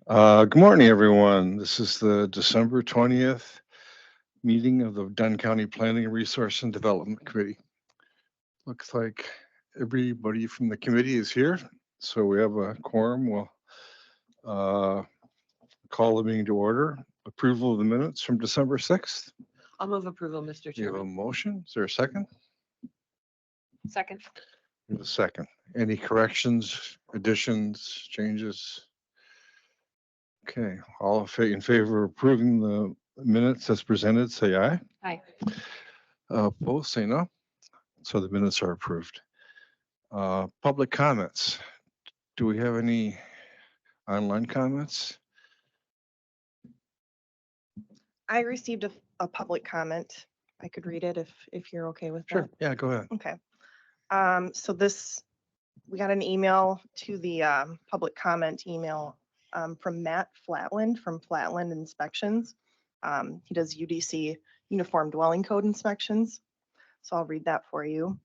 Good morning, everyone. This is the December 20th meeting of the Dunn County Planning Resource and Development Committee. Looks like everybody from the committee is here, so we have a quorum. We'll call the meeting to order. Approval of the minutes from December 6th. I'll move approval, Mr. Do you have a Chairman. motion? Is there a second? Second. There's a second. Any corrections, additions, changes? Okay, all in favor of approving the minutes as presented, say aye. Aye. Opposed, say no. So the minutes are approved. Public comments. Do we have any online comments? I received a public comment. I could read it if you're okay with that. Sure. Yeah, go ahead. Okay. So we got an email to the public comment email from Matt Flatland from Flatland Inspections. He does UDC, Uniform Dwelling Code inspections. So I'll read that for you.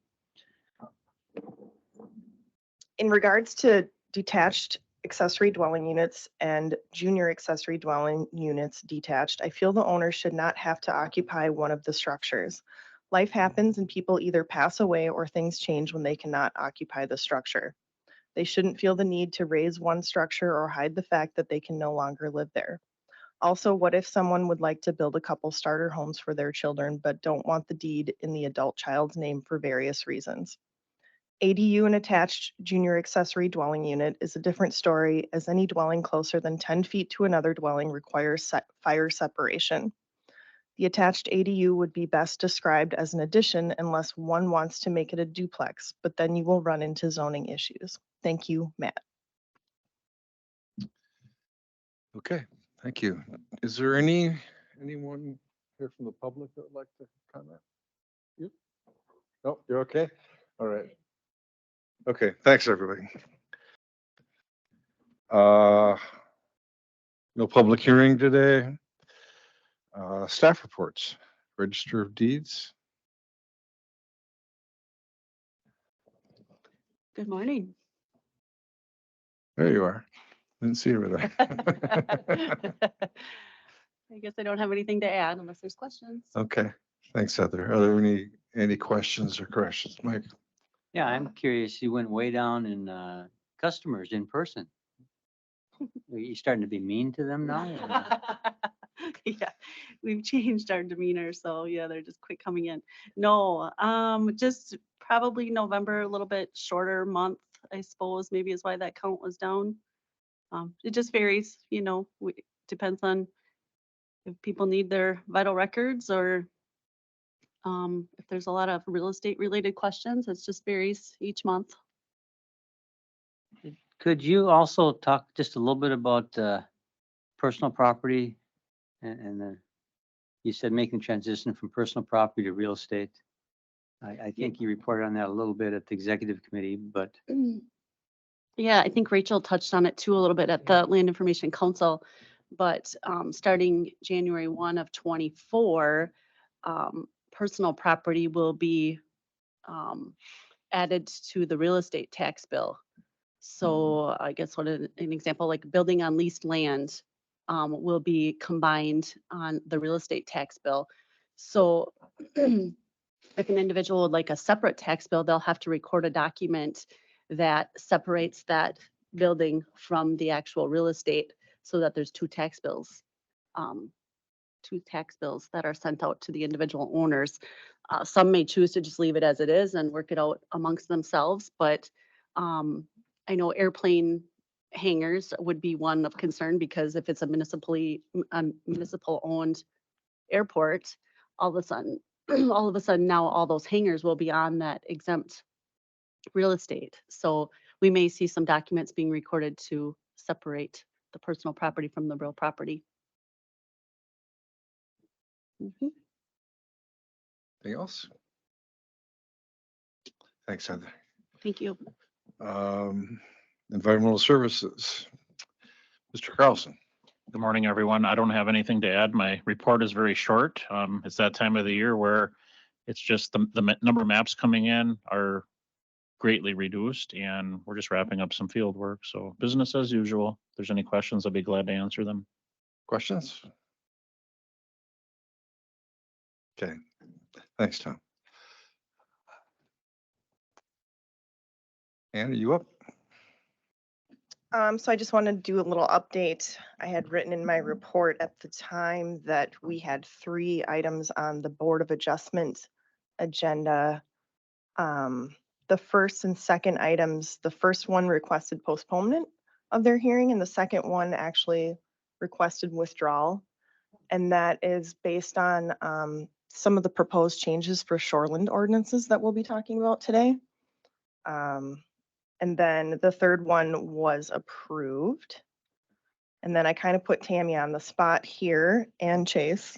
In regards to detached accessory dwelling units and junior accessory dwelling units detached, I feel the owner should not have to occupy one of the structures. Life happens and people either pass away or things change when they cannot occupy the structure. They shouldn't feel the need to raise one structure or hide the fact that they can no longer live there. Also, what if someone would like to build a couple starter homes for their children but don't want the deed in the adult child's name for various reasons? ADU and attached junior accessory dwelling unit is a different story, as any dwelling closer than 10 feet to another dwelling requires fire separation. The attached ADU would be best described as an addition unless one wants to make it a duplex, but then you will run into zoning issues. Thank you, Matt. Okay, thank you. Is there anyone here from the public that would like to comment? You? No, you're okay? All right. Okay, thanks, everybody. No public hearing today. Staff reports, Register of Deeds. Good morning. There you are. Didn't see you over there. I guess I don't have anything to add unless there's questions. Okay, thanks, Heather. Are there any questions or corrections, Mike? Yeah, I'm curious. You went way down in customers in person. Are you starting to be mean to them now? Yeah, we've changed our demeanor, so yeah, they're just quick coming in. No, just probably November, a little bit shorter month, I suppose, maybe is why that count was down. It just varies, depends on if people need their vital records or if there's a lot of real estate related questions. It just varies each month. Could you also talk just a little bit about personal property and you said making transition from personal property to real estate. I think you reported on that a little bit at the executive committee, but. Yeah, I think Rachel touched on it too a little bit at the Land Information Council, but starting January 1 of 24, personal property will be added to the real estate tax bill. So I guess what an example, like building on leased land will be combined on the real estate tax bill. So if an individual would like a separate tax bill, they'll have to record a document that separates that building from the actual real estate so that there's two tax bills that are sent out to the individual owners. Some may choose to just leave it as it is and work it out amongst themselves, but I know airplane hangars would be one of concern because if it's a municipal owned airport, all of a sudden now all those hangars will be on that exempt real estate. So we may see some documents being recorded to separate the personal property from the real property. Anything else? Thanks, Heather. Thank you. Environmental Services, Mr. Carlson. Good morning, everyone. I don't have anything to add. My report is very short. It's that time of the year where it's just the number of maps coming in are greatly reduced, and we're just wrapping up some field work. So business as usual. If there's any questions, I'll be glad to answer them. Questions? Okay, thanks, Tom. Ann, are you up? So I just wanted to do a little update. I had written in my report at the time that we had 3 items on the Board of Adjustment agenda. The first and second items, the first one requested postponement of their hearing, and the second one actually requested withdrawal. And that is based on some of the proposed changes for shoreland ordinances that we'll be talking about today. And then the third one was approved. And then I kind of put Tammy on the spot here and Chase.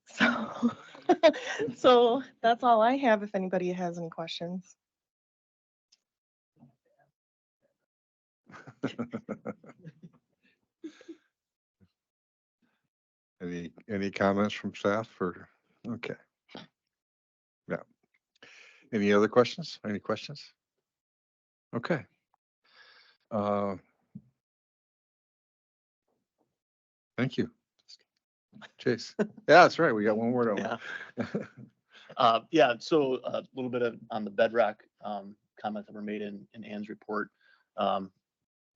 So, so that's all I have if anybody has any questions. Any comments from staff or, okay. Yeah. Any other questions? Any questions? Okay. Thank you. Chase. Yeah, that's right. We got one word over. Yeah, so a little bit on the bedrock comments that were made in Ann's report.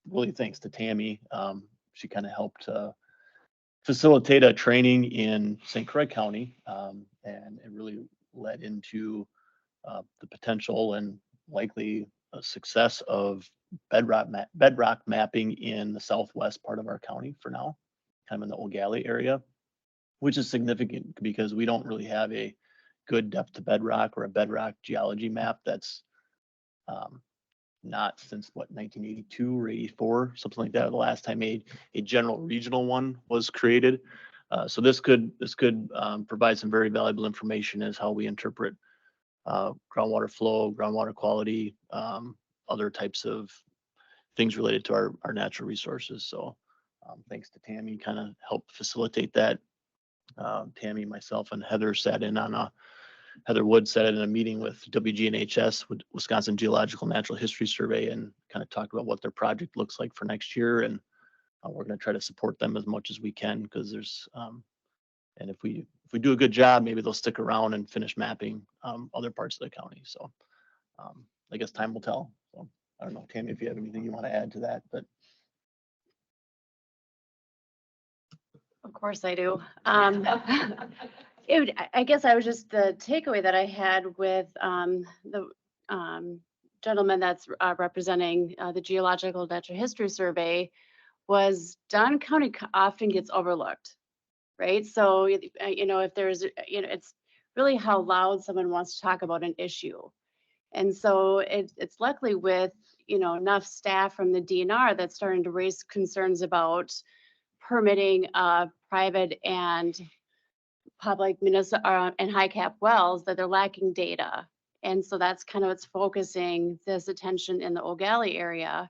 Really thanks to Tammy. She kind of helped facilitate a training in St. Croix County, and it really led into the potential and likely success of bedrock mapping in the southwest part of our county for now, kind of in the Old Galley area, which is significant because we don't really have a good depth to bedrock or a bedrock geology map that's not since 1982 or 84, something like that. The last time a general regional one was created. So this could provide some very valuable information as how we interpret groundwater flow, groundwater quality, other types of things related to our natural resources. So thanks to Tammy, kind of helped facilitate that. Tammy, myself, and Heather Heather Wood sat in a meeting with WGNHS, Wisconsin Geological Natural History Survey, and kind of talked about what their project looks like for next year. And we're going to try to support them as much as we can because there's, and if we do a good job, maybe they'll stick around and finish mapping other parts of the county. So I guess time will tell. So I don't know, Tammy, if you have anything you want to add to that, but. Of course I do. I guess I was just the takeaway that I had with the gentleman that's representing the Geological Natural History Survey was Dunn County often gets overlooked, right? So, if there's, it's really how loud someone wants to talk about an issue. And so it's luckily with, enough staff from the DNR that's starting to raise concerns about permitting private and public municipal and high cap wells that they're lacking data. And so that's kind of what's focusing this attention in the Eau Gallie area.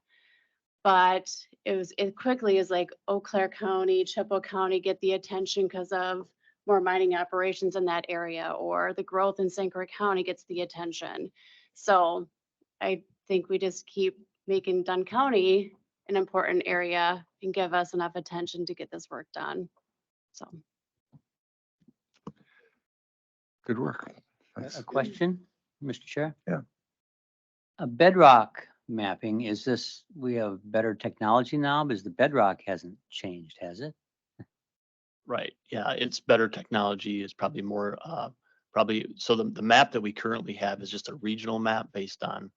But it quickly is like Eau Claire County, Chippewa County get the attention because of more mining operations in that area, or the growth in St. Croix County gets the attention. So I think we just keep making Dunn County an important area and give us enough attention to get this work done. So. Good work. A Thanks. question, Mr. Chair? Yeah. A bedrock mapping, is this, we have better technology now because the bedrock hasn't changed, has it? Right. Yeah, it's better technology. It's probably more so the map that we currently have is just a regional map based on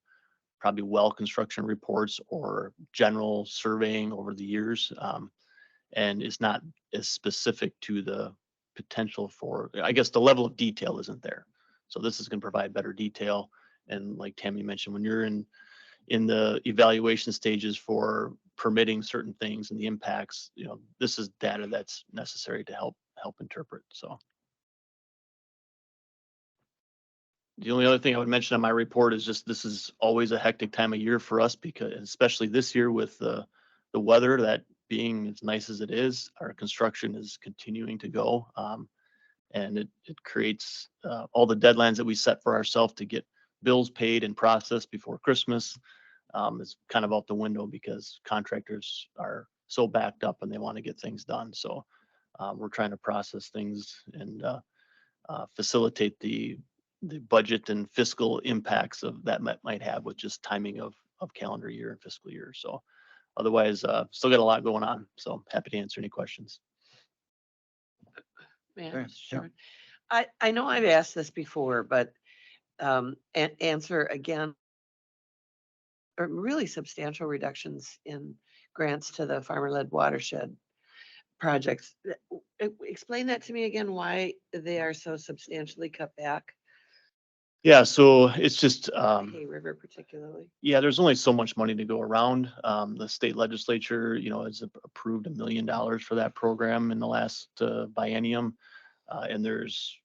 probably well construction reports or general surveying over the years, and it's not as specific to the potential for, I guess the level of detail isn't there. So this is going to provide better detail. And like Tammy mentioned, when you're in the evaluation stages for permitting certain things and the impacts, this is data that's necessary to help interpret. So the only other thing I would mention on my report is just this is always a hectic time of year for us, because especially this year with the weather, that being as nice as it is, our construction is continuing to go. And it creates all the deadlines that we set for ourselves to get bills paid and processed before Christmas is kind of out the window because contractors are so backed up and they want to get things done. So we're trying to process things and facilitate the budget and fiscal impacts of that might have with just timing of calendar year and fiscal year. So otherwise, still got a lot going on. So happy to answer any questions. Man, Okay, yeah. sure. I know I've asked this before, but answer again. Really substantial reductions in grants to the farmer-led watershed projects. Explain that to me again, why they are so substantially cut back, Yeah, so it's just, Hay River particularly. yeah, there's only so much money to go around. The state legislature, has approved $1 million for that program in the last biennium. And there's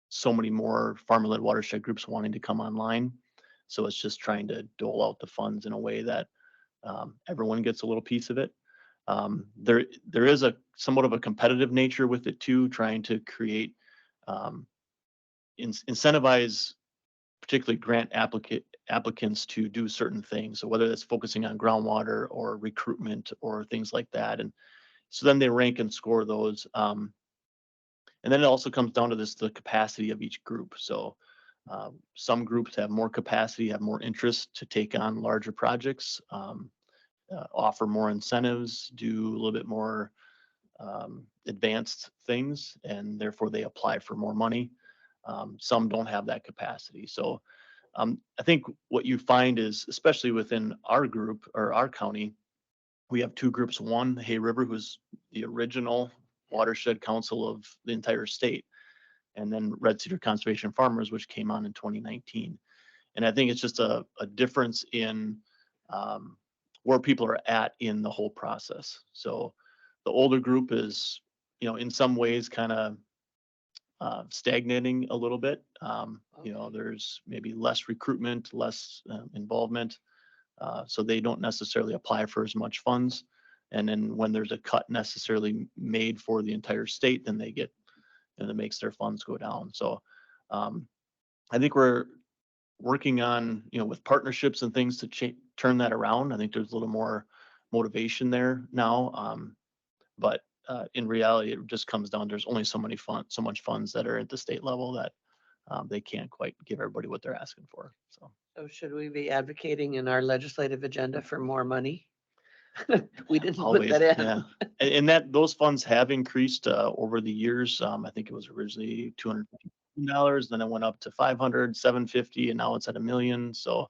so many more farmer-led watershed groups wanting to come online. So it's just trying to dole out the funds in a way that everyone gets a little piece of it. There is a somewhat of a competitive nature with it too, trying to create incentivize particularly grant applicants to do certain things. So whether that's focusing on groundwater or recruitment or things like that. And so then they rank and score those. And then it also comes down to the capacity of each group. So some groups have more capacity, have more interest to take on larger projects, offer more incentives, do a little bit more advanced things, and therefore they apply for more money. Some don't have that capacity. So I think what you find is, especially within our group or our county, we have two groups. One, Hay River, who's the original watershed council of the entire state, and then Red Cedar Conservation Farmers, which came on in 2019. And I think it's just a difference in where people are at in the whole process. So the older group is, in some ways kind of stagnating a little bit. There's maybe less recruitment, less involvement. So they don't necessarily apply for as much funds. And then when there's a cut necessarily made for the entire state, then they get, that makes their funds go down. So I think we're working on, with partnerships and things to turn that around. I think there's a little more motivation there now. But in reality, it just comes down, there's only so much funds that are at the state level that they can't quite give everybody what they're asking for. So Should we be advocating in our legislative agenda for more money? We didn't put always, that in. yeah. And that those funds have increased over the years. I think it was originally $250, then it went up to 500, 750, and now it's at $1 million. So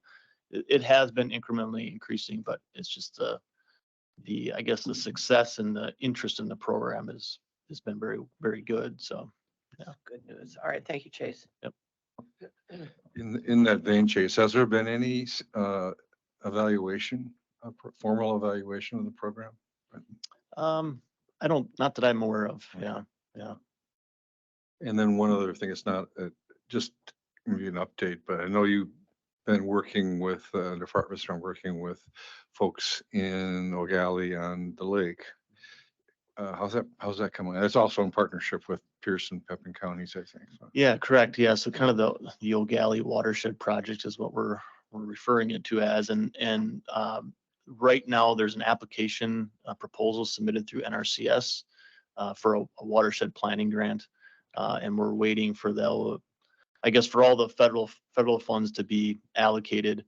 it has been incrementally increasing, but it's just I guess the success and the interest in the program has been very, very good. So yeah. Good news. All right, thank you, Chase. Yep. In that vein, Chase, has there been any evaluation, formal evaluation of the program? I don't, not that I'm aware of. Yeah. Yeah. And then one other thing, it's not just maybe an update, but I know you've been working with departments, from working with folks in O'Galley on the lake. How's that coming? It's also in partnership with Pearson, Pepin counties, I think. So. Yeah, correct. Yeah. So kind of the O'Galley watershed project is what we're referring it to as. And right now there's an application proposal submitted through NRCS for a watershed planning grant. And we're waiting for for all the federal funds to be allocated.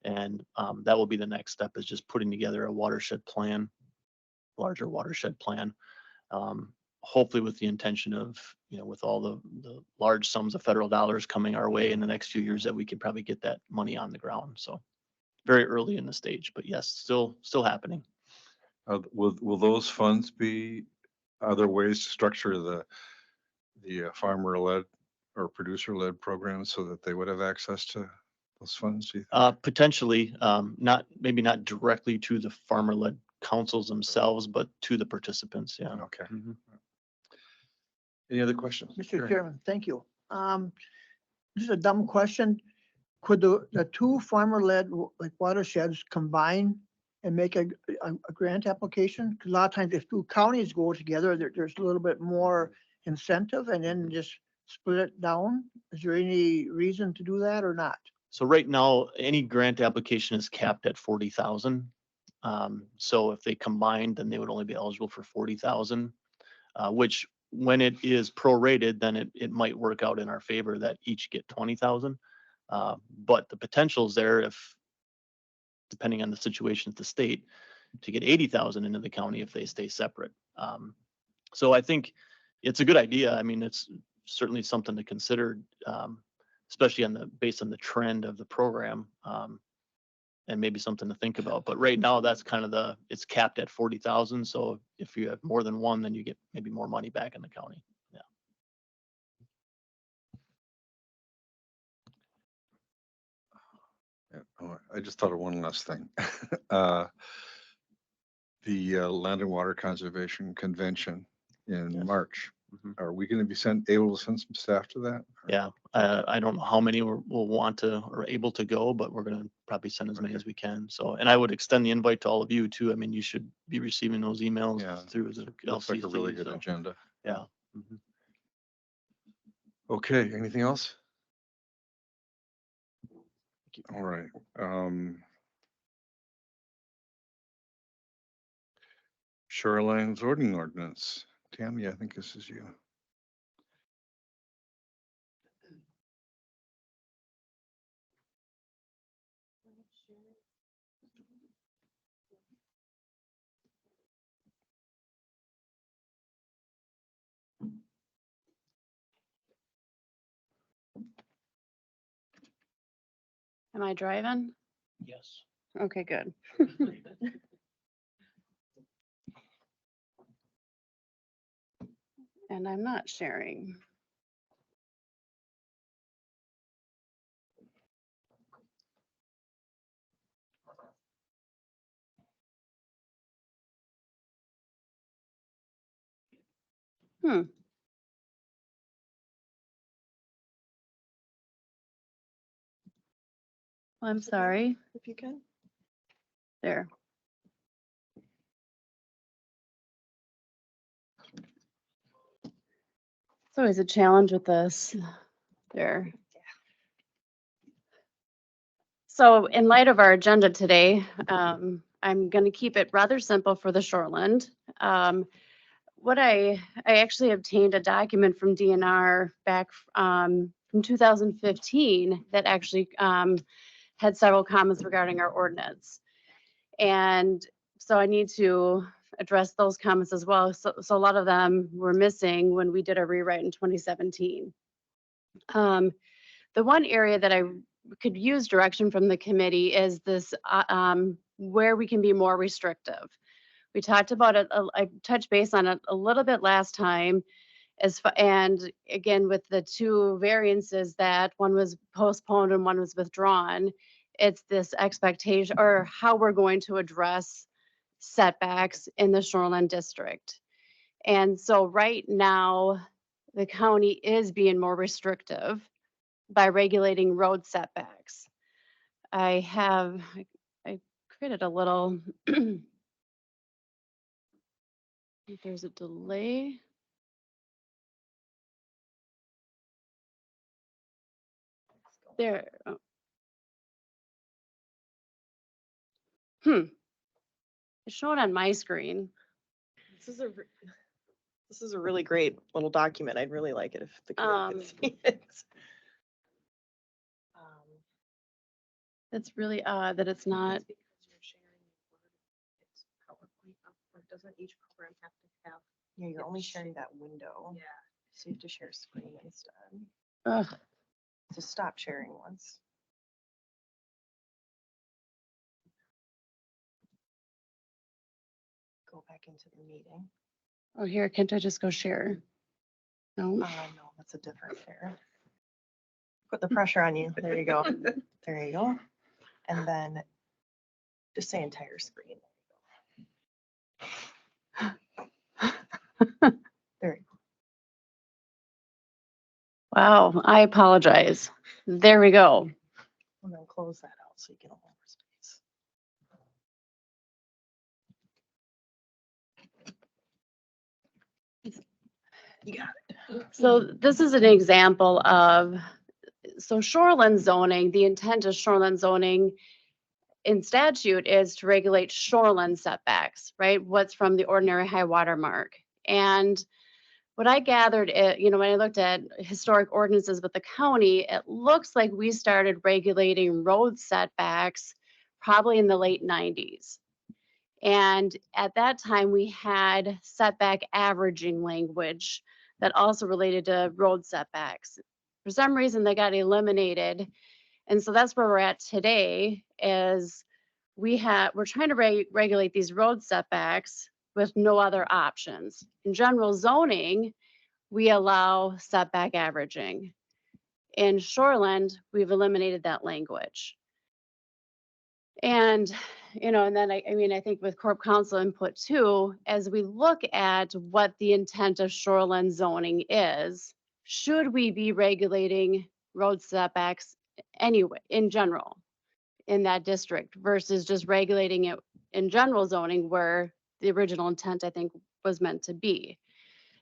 And that will be the next step, is just putting together a watershed plan, larger watershed plan. Hopefully with the intention of, with all the large sums of federal dollars coming our way in the next few years, that we could probably get that money on the ground. So very early in the stage, but yes, still happening. Will those funds be other ways to structure the farmer-led or producer-led programs so that they would have access to those funds? Do you think? Potentially, maybe not directly to the farmer-led councils themselves, but to the participants. Yeah. Okay. Mhm. Any other questions? Mr. Chairman, thank you. Just a dumb question. Could the two farmer-led watersheds combine and make a grant application? 'Cause a lot of times if two counties go together, there's a little bit more incentive, and then just split it down. Is there any reason to do that or not? So right now, any grant application is capped at 40,000. So if they combined, then they would only be eligible for 40,000, which when it is prorated, then it might work out in our favor that each get 20,000. But the potential is there if, depending on the situation at the state, to get 80,000 into the county if they stay separate. So I think it's a good idea. I mean, it's certainly something to consider, especially based on the trend of the program, and maybe something to think about. But right now, that's kind of it's capped at 40,000. So if you have more than one, then you get maybe more money back in the county. Yeah. Yeah, oh, I just thought of one last thing. The Land and Water Conservation Convention in Yes. March. Mhm. Are we going to be able to send some staff to that? Or- Yeah. I don't know how many will want to or able to go, but we're going to probably send as many Okay. as we can. So, and I would extend the invite to all of you too. I mean, you should be receiving those emails Yeah. through the Looks like a really LCC. good So, agenda. yeah. Mhm. Okay, anything else? All right. Shoreline zoning ordinance. Tammy, I think this is you. Am I driving? Yes. Okay, good. And I'm not sharing. I'm sorry. If you can. There. It's always a challenge with this. There. So in light of our agenda today, I'm going to keep it rather simple for the shoreland. What I actually obtained a document from DNR back from 2015 that actually had several comments regarding our ordinance. And so I need to address those comments as well. So a lot of them were missing when we did a rewrite in 2017. The one area that I could use direction from the committee is this, where we can be more restrictive. We talked about it, I touched base on it a little bit last time, and again, with the two variances that one was postponed and one was withdrawn, it's this expectation or how we're going to address setbacks in the shoreline district. And so right now, the county is being more restrictive by regulating road setbacks. I created a little, if there's a delay. There. Oh. It's showing on my screen. This is a really great little document. I'd really like it if the committee could see it. It's really odd that it's not. Doesn't each program have to have? Yeah, you're only sharing that window. Yeah. So you have to share screen instead. Ugh. So stop sharing once. Go back into the meeting. Oh, here, can't I just go share? No. No, that's a different share. Put the pressure on you. There you go. There you go. And then just say entire screen. There you go. Wow, I apologize. There we go. And then close that out so you can have more space. You got it. So this is an example of so shoreline zoning, the intent of shoreline zoning in statute is to regulate shoreline setbacks, right? What's from the ordinary high water mark. And what I gathered, when I looked at historic ordinances with the county, it looks like we started regulating road setbacks probably in the late 90s. And at that time, we had setback averaging language that also related to road setbacks. For some reason, they got eliminated. And so that's where we're at today is we're trying to regulate these road setbacks with no other options. In general zoning, we allow setback averaging. In shoreland, we've eliminated that language. And, and then I think with Corp Council input too, as we look at what the intent of shoreline zoning is, should we be regulating road setbacks anyway, in general, in that district versus just regulating it in general zoning where the original intent, I think, was meant to be.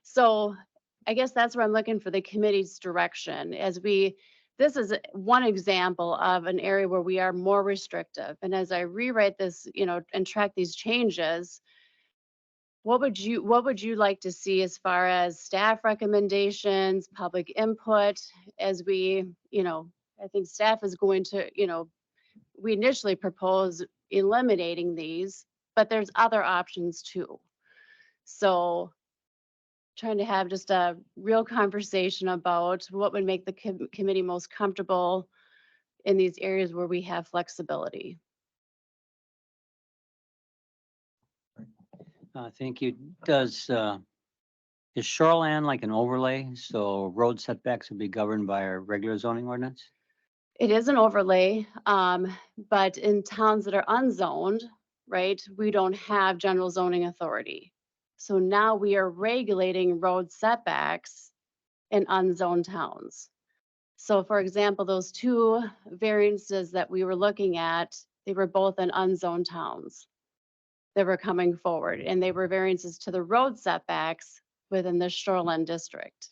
So I guess that's where I'm looking for the committee's direction this is one example of an area where we are more restrictive. And as I rewrite this, and track these changes, what would you like to see as far as staff recommendations, public input, as I think staff is going to, we initially proposed eliminating these, but there's other options too. So trying to have just a real conversation about what would make the committee most comfortable in these areas where we have flexibility. Thank you. Is shoreland like an overlay? So road setbacks would be governed by our regular zoning ordinance? It is an overlay, but in towns that are unzoned, right, we don't have general zoning authority. So now we are regulating road setbacks in unzoned towns. So for example, those two variances that we were looking at, they were both in unzoned towns that were coming forward, and they were variances to the road setbacks within the shoreline district.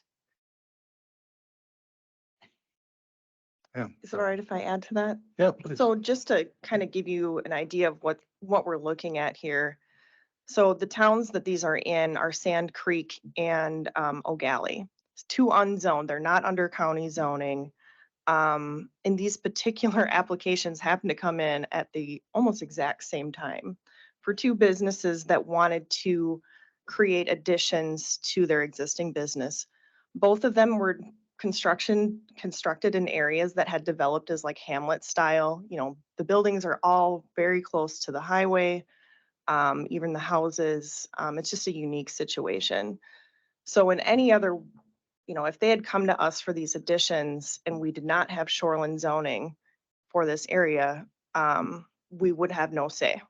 Yeah. Is it all right if I add to that? Yeah, please. So just to kind of give you an idea of what we're looking at here. So the towns that these are in are Sand Creek and O'Galley. It's two unzoned, they're not under county zoning. And these particular applications happen to come in at the almost exact same time for two businesses that wanted to create additions to their existing business. Both of them were constructed in areas that had developed as like hamlet style. The buildings are all very close to the highway. Even the houses, it's just a unique situation. So in any other, if they had come to us for these additions and we did not have shoreline zoning for this area, we would have no say.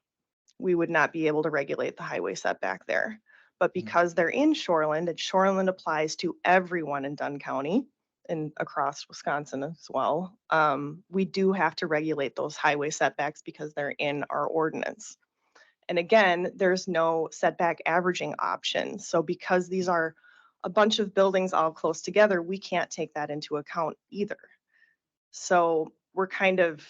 We would not be able to regulate the highway setback there. But because they're in shoreline, and shoreline applies to everyone in Dunn County and across Wisconsin as well, we do have to regulate those highway setbacks because they're in our ordinance. And again, there's no setback averaging option. So because these are a bunch of buildings all close together, we can't take that into account either. So we're kind of,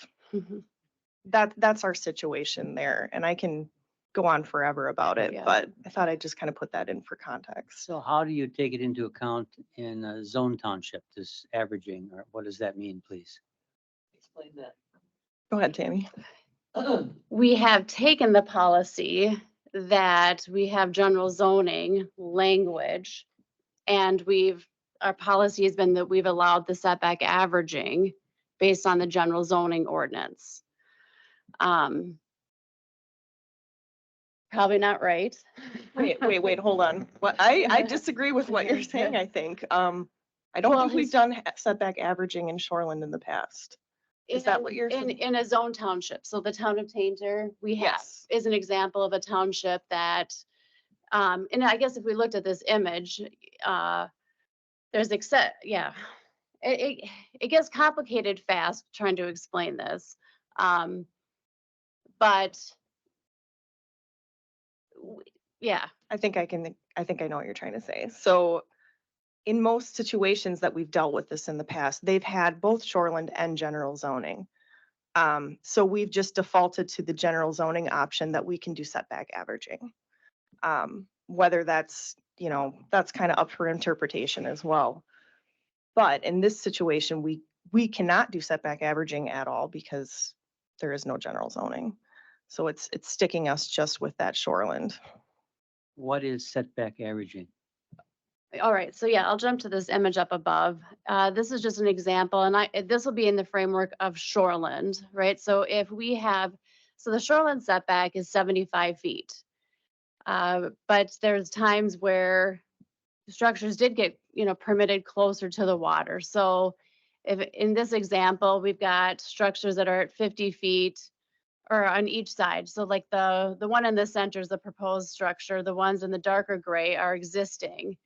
that's our situation there. And I can go on forever about it, Yeah. but I thought I'd just kind of put that in for context. So how do you take it into account in a zone township, this averaging, or what does that mean, please? Explain that. Go ahead, Tammy. We have taken the policy that we have general zoning language, and our policy has been that we've allowed the setback averaging based on the general zoning ordinance. Probably not right. Wait, hold on. What I disagree with what you're saying, I think. I don't Well, think we've done setback averaging in shoreline in the past. Is that what you're saying? In a zone township? So the town of Tainter, we have, Yes. is an example of a township that, and I guess if we looked at this image, there's it gets complicated fast trying to explain this. But yeah. I think I know what you're trying to say. So in most situations that we've dealt with this in the past, they've had both shoreland and general zoning. So we've just defaulted to the general zoning option that we can do setback averaging. Whether that's, that's kind of up for interpretation as well. But in this situation, we cannot do setback averaging at all because there is no general zoning. So it's sticking us just with that shoreland. What is setback averaging? All right, so yeah, I'll jump to this image up above. This is just an example, and this will be in the framework of shoreland, right? So if we have, so the shoreland setback is 75 feet. But there's times where structures did get, permitted closer to the water. So if in this example, we've got structures that are at 50 feet or on each side. So like the one in the center is the proposed structure. The ones in the darker gray are existing.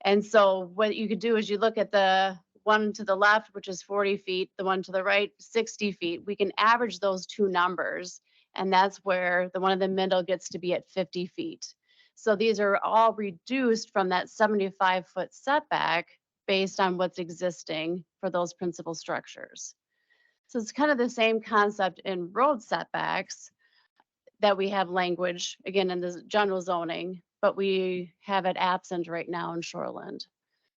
And so what you could do is you look at the one to the left, which is 40 feet, the one to the right, 60 feet. We can average those two numbers. And that's where the one in the middle gets to be at 50 feet. So these are all reduced from that 75-foot setback based on what's existing for those principal structures. So it's kind of the same concept in road setbacks that we have language, again, in the general zoning, but we have it absent right now in shoreland.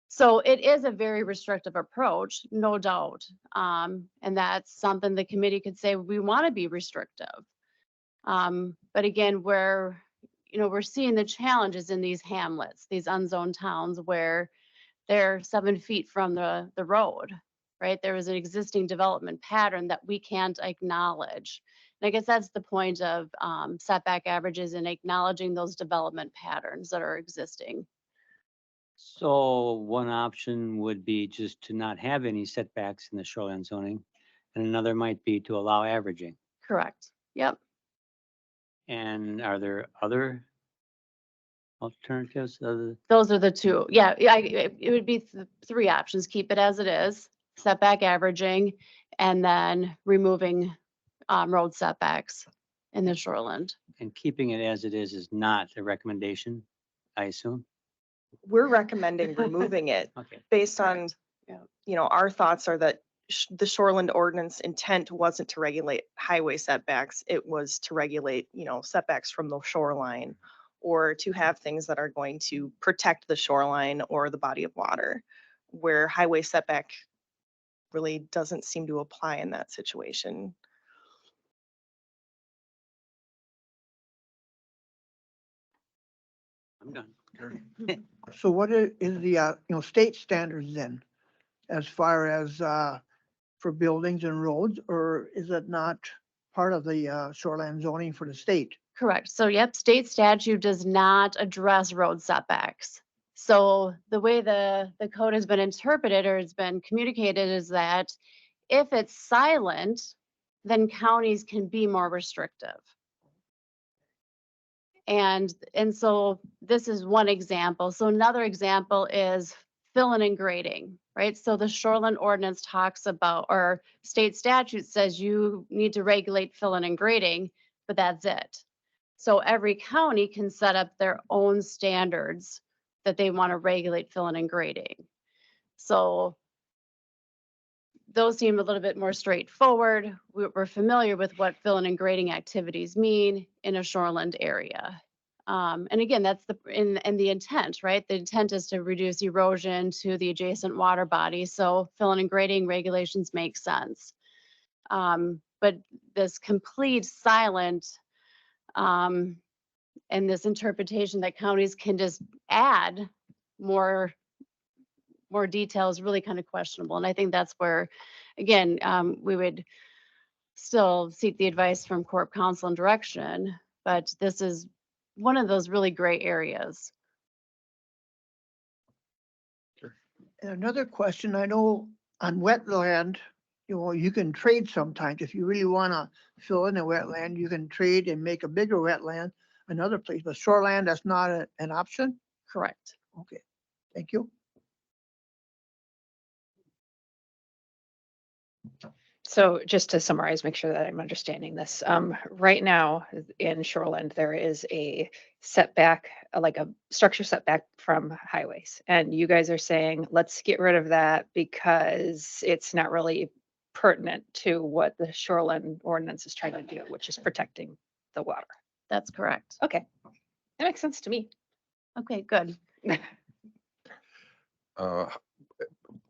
So it is a very restrictive approach, no doubt. And that's something the committee could say, we want to be restrictive. But again, we're seeing the challenges in these hamlets, these unzoned towns where they're 7 feet from the road, right? There is an existing development pattern that we can't acknowledge. And I guess that's the point of setback averages and acknowledging those development patterns that are existing. So one option would be just to not have any setbacks in the shoreline zoning, and another might be to allow averaging. Correct. Yep. And are there other alternatives? Those are the two. Yeah, it would be three options. Keep it as it is, setback averaging, and then removing road setbacks in the shoreland. And keeping it as it is not a recommendation, I assume? We're recommending removing it Okay. based on, Yeah. our thoughts are that the shoreland ordinance intent wasn't to regulate highway setbacks. It was to regulate, setbacks from the shoreline or to have things that are going to protect the shoreline or the body of water, where highway setback really doesn't seem to apply in that situation. I'm done. So what is the, state standards then? As far as, for buildings and roads, or is it not part of the shoreline zoning for the state? Correct. So yep, state statute does not address road setbacks. So the way the code has been interpreted or has been communicated is that if it's silent, then counties can be more restrictive. And so this is one example. So another example is filling and grading, right? So the shoreline ordinance talks about, or state statute says you need to regulate filling and grading, but that's it. So every county can set up their own standards that they want to regulate filling and grading. So those seem a little bit more straightforward. We're familiar with what filling and grading activities mean in a shoreland area. And again, that's the intent, right? The intent is to reduce erosion to the adjacent water body. So filling and grading regulations make sense. But this complete silent and this interpretation that counties can just add more detail is really kind of questionable. And I think that's where, again, we would still seek the advice from Corp Counsel and direction, but this is one of those really gray areas. And another question, I know on wetland, you can trade sometimes. If you really want to fill in a wetland, you can trade and make a bigger wetland another place, but shoreland, that's not an option? Correct. Okay, thank you. So just to summarize, make sure that I'm understanding this. Right now in Shoreland, there is a setback, like a structure setback from highways. And you guys are saying, let's get rid of that because it's not really pertinent to what the shoreline ordinance is trying to do, which is protecting the water. That's correct. Okay, that makes sense to me. Okay, good. Uh,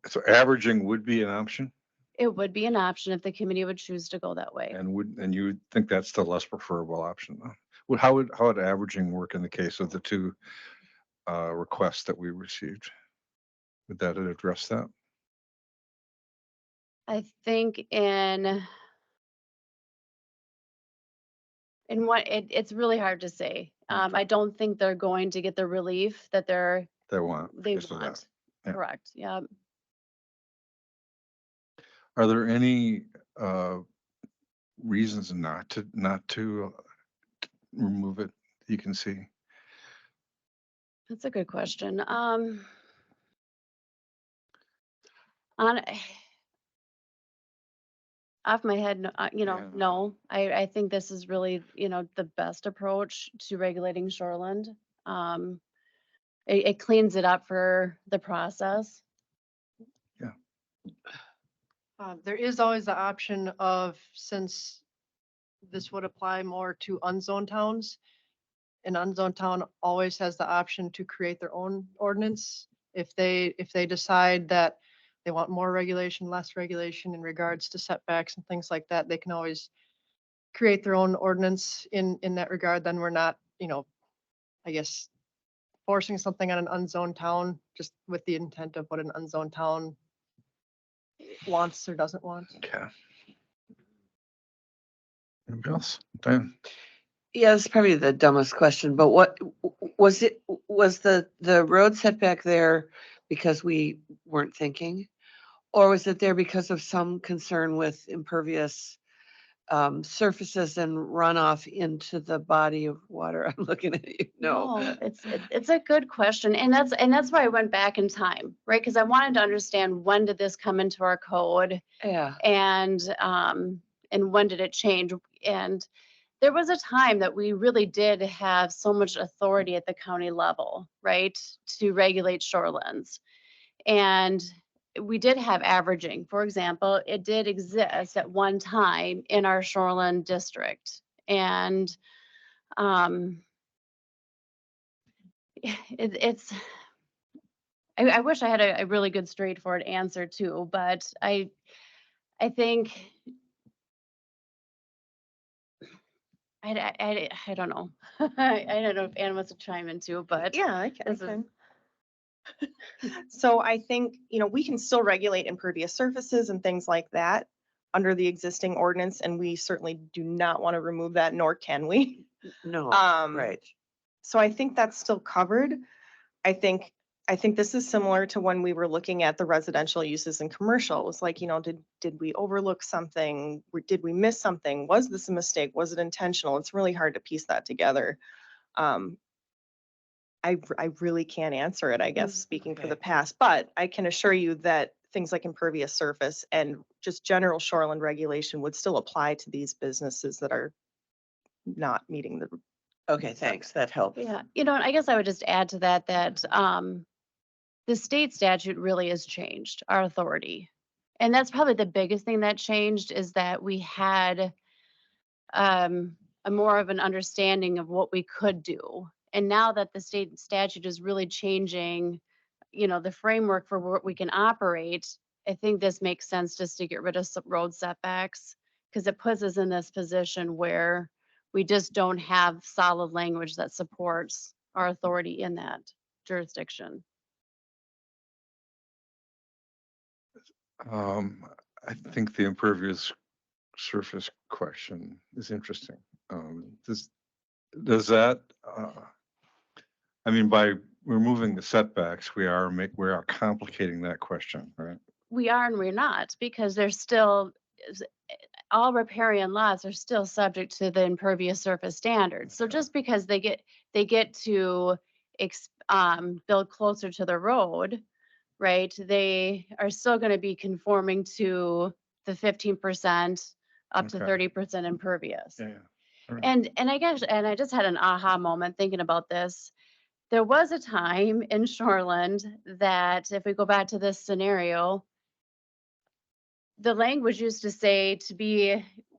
So averaging would be an option, It would be an option if the committee would choose to go that way. and you would think that's the less preferable option, though? Well, how would averaging work in the case of the two requests that we received? Would that address that? I think in what, it's really hard to say. I don't think they're going to get the relief that They want. they because of that. want. Yeah. Correct, yeah. Are there any reasons not to remove it? You can see. That's a good question. On off my head, Yeah. no, I think this is really, the best approach to regulating shoreland. It cleans it up for the process. There is always the option of, since this would apply more to unzoned towns, an unzoned town always has the option to create their own ordinance. If they decide that they want more regulation, less regulation in regards to setbacks and things like that, they can always create their own ordinance in that regard. Then we're not, I guess, forcing something on an unzoned town just with the intent of what an unzoned town wants or doesn't want. Okay. Anybody else? Diane? Yeah, it's probably the dumbest question, but what was it, was the road setback there because we weren't thinking? Or was it there because of some concern with impervious surfaces and runoff into the body of water? I'm looking at you, no. It's a good question. And that's why I went back in time, right? Because I wanted to understand, when did this come into our code, Yeah, and when did it change? And there was a time that we really did have so much authority at the county level, right, to regulate shorelands. And we did have averaging. For example, it did exist at one time in our shoreland district. And it's, I wish I had a really good straightforward answer too, but I think I don't know. I don't know if Ann wants to chime in too, but Yeah, I this is- can. So I think, we can still regulate impervious surfaces and things like that under the existing ordinance, and we certainly do not want to remove that, nor can we. no, Um, right. So I think that's still covered. I think this is similar to when we were looking at the residential uses and commercial. It was like, did we overlook something? Did we miss something? Was this a mistake? Was it intentional? It's really hard to piece that together. I really can't answer it, I guess, speaking for Okay. the past, but I can assure you that things like impervious surface and just general shoreline regulation would still apply to these businesses that are not meeting the. Okay, thanks, that helps. yeah, and I guess I would just add to that the state statute really has changed our authority. And that's probably the biggest thing that changed, is that we had a more of an understanding of what we could do. And now that the state statute is really changing, the framework for what we can operate, I think this makes sense just to get rid of some road setbacks, because it puts us in this position where we just don't have solid language that supports our authority in that jurisdiction. I think the impervious surface question is interesting. Does that, I mean, by removing the setbacks, we are complicating that question, right? We are and we're not, because there's still, all riparian lots are still subject to the impervious surface standards. So just because they get to build closer to the road, right? They are still going to be conforming to the 15% up to Okay. 30% impervious. Yeah. All right. And I guess, and I just had an aha moment thinking about this. There was a time in Shoreland that if we go back to this scenario, the language used to say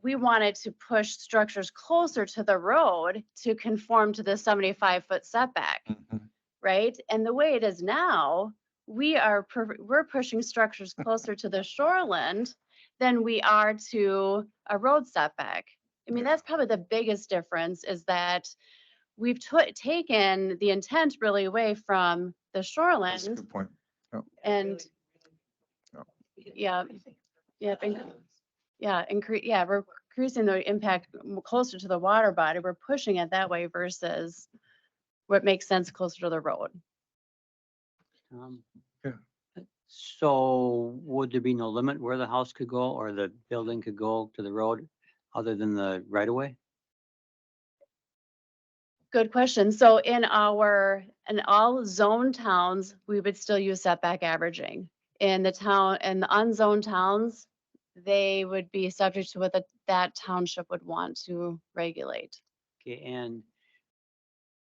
we wanted to push structures closer to the road to conform to the 75-foot setback, Mhm. right? And the way it is now, we're pushing structures closer to the shoreland than we are to a road setback. I mean, Yeah. that's probably the biggest difference, is that we've taken the intent really away from the That's a shoreland good point. and Yeah. yeah, we're increasing the impact closer to the water body. We're pushing it that way versus what makes sense closer to the road. Um, Yeah. So would there be no limit where the house could go or the building could go to the road other than the right of way? Good question. So in all zone towns, we would still use setback averaging. In the unzoned towns, they would be subject to what that township would want to regulate. Okay, and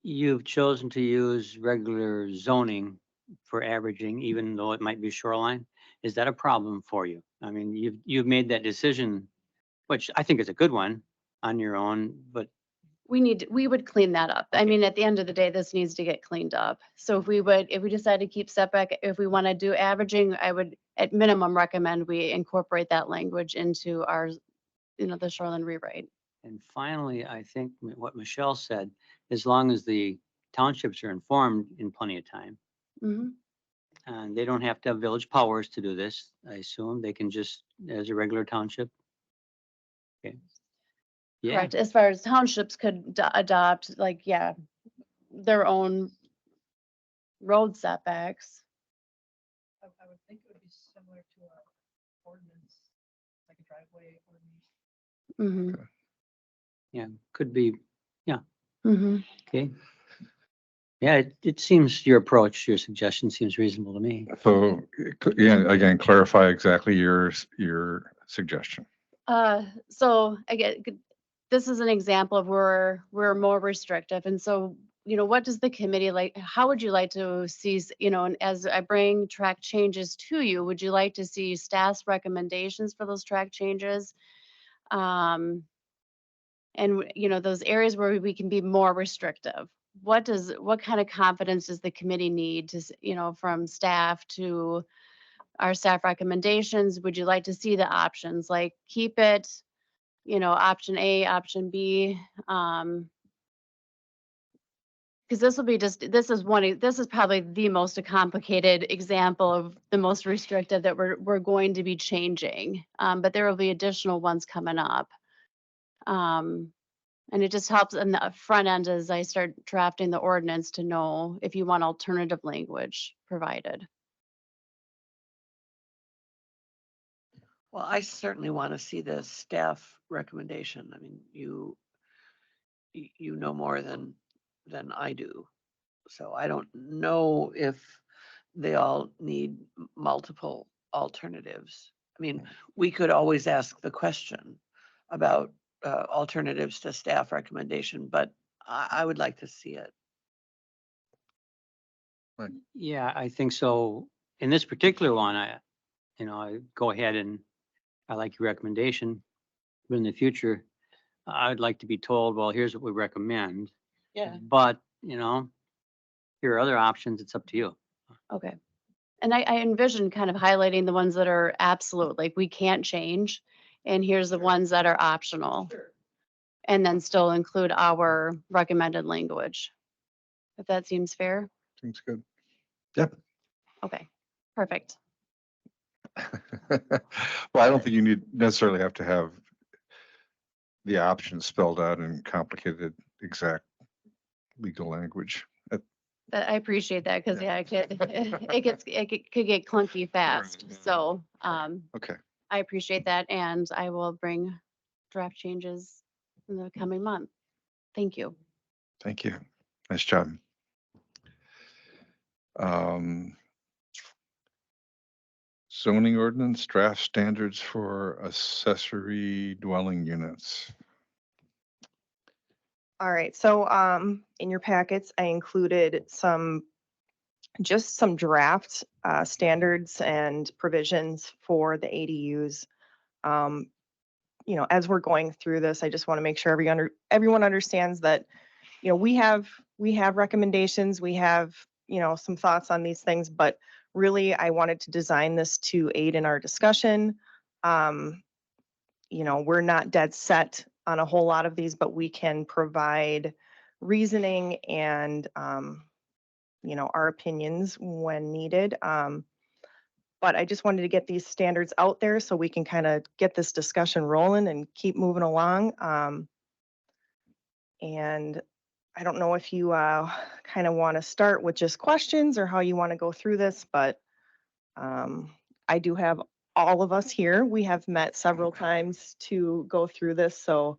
you've chosen to use regular zoning for averaging, even though it might be shoreline. Is that a problem for you? I mean, you've made that decision, which I think is a good one on your own, but We would clean that up. I Okay. mean, at the end of the day, this needs to get cleaned up. So if we decide to keep setback, if we want to do averaging, I would at minimum recommend we incorporate that language into our, the shoreline rewrite. and finally, I think what Michelle said, as long as the townships are informed in plenty of time, Mhm. and they don't have to have village powers to do this, I assume they can just, as a regular township. Okay. Yeah, Correct. As far as townships could adopt, their own road setbacks. I would think it would be similar to our ordinance, like a driveway ordinance. Mhm. yeah, could be, Mhm. okay. Yeah, it seems your approach, your suggestion seems reasonable to me. So, yeah, again, clarify exactly your suggestion. So again, this is an example of where we're more restrictive. And so, what does the committee like? How would you like to see, and as I bring track changes to you, would you like to see staff's recommendations for those track changes? And those areas where we can be more restrictive. What kind of confidence does the committee need to, from staff to our staff recommendations? Would you like to see the options, like keep it, option A, option B? Because this is probably the most complicated example of the most restrictive that we're going to be changing. But there will be additional ones coming up. And it just helps in the front end as I start drafting the ordinance to know if you want alternative language provided. Well, I certainly want to see the staff recommendation. I mean, you know more than I do. So I don't know if they all need multiple alternatives. I mean, we could always ask the question about alternatives to staff recommendation, but I would like to see it. Yeah, I think so. In this particular one, I go ahead and I like your recommendation. But in the future, I'd like to be told, well, here's what we recommend. Yeah. But, here are other options. It's up to you. Okay. And I envision kind of highlighting the ones that are absolute, like we can't change. And here's the ones that are optional. And then still include our recommended language. If that seems fair. Seems good. Okay, perfect. Well, I don't think you necessarily have to have the options spelled out in complicated, exact legal language. I appreciate that because Yeah. it could get clunky fast. yeah. So Okay, I appreciate that, and I will bring draft changes in the coming month. Thank you. thank you. Nice job. zoning ordinance draft standards for accessory dwelling units. All right, so in your packets, I included just some draft standards and provisions for the ADUs. Um, as we're going through this, I just want to make sure everyone understands that, we have recommendations, we have, some thoughts on these things, but really I wanted to design this to aid in our discussion. We're not dead set on a whole lot of these, but we can provide reasoning and, our opinions when needed. But I just wanted to get these standards out there so we can kind of get this discussion rolling and keep moving along. And I don't know if you kind of want to start with just questions or how you want to go through this, but I do have all of us here. We have met several times to go through this, so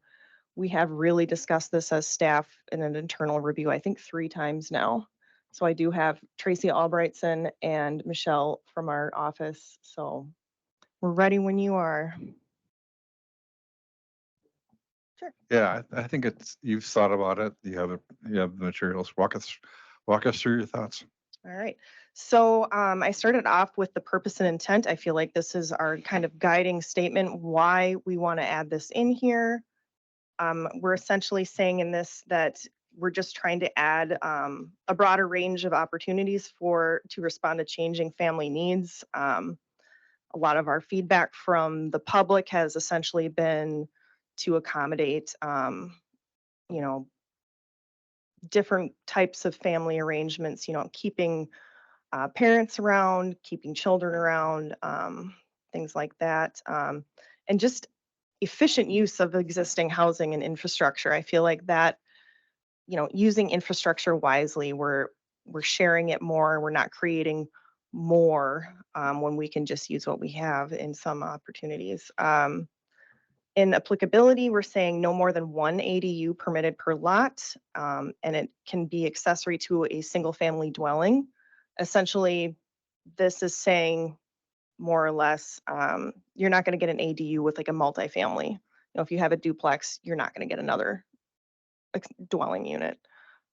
we have really discussed this as staff in an internal review, I think 3 times now. So I do have Tracy Albrightson and Michelle from our office, so we're ready when you are. Yeah, I think you've thought about it. You have the materials. Walk us through your thoughts. All right. So I started off with the purpose and intent. I feel like this is our kind of guiding statement, why we want to add this in here. We're essentially saying in this that we're just trying to add a broader range of opportunities to respond to changing family needs. A lot of our feedback from the public has essentially been to accommodate, different types of family arrangements, keeping parents around, keeping children around, things like that. And just efficient use of existing housing and infrastructure. I feel like that, using infrastructure wisely, we're sharing it more. We're not creating more when we can just use what we have in some opportunities. In applicability, we're saying no more than 1 ADU permitted per lot, and it can be accessory to a single family dwelling. Essentially, this is saying more or less, you're not going to get an ADU with like a multifamily. If you have a duplex, you're not going to get another dwelling unit.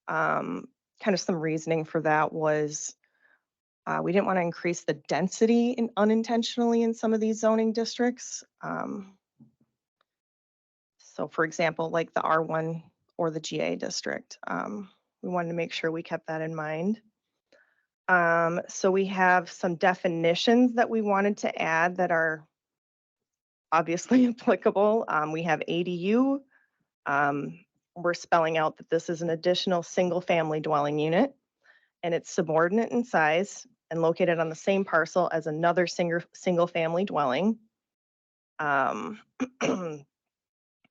Kind of some reasoning for that was we didn't want to increase the density unintentionally in some of these zoning districts. So for example, like the R1 or the GA district, we wanted to make sure we kept that in mind. So we have some definitions that we wanted to add that are obviously applicable. We have ADU. We're spelling out that this is an additional single family dwelling unit and it's subordinate in size and located on the same parcel as another single family dwelling.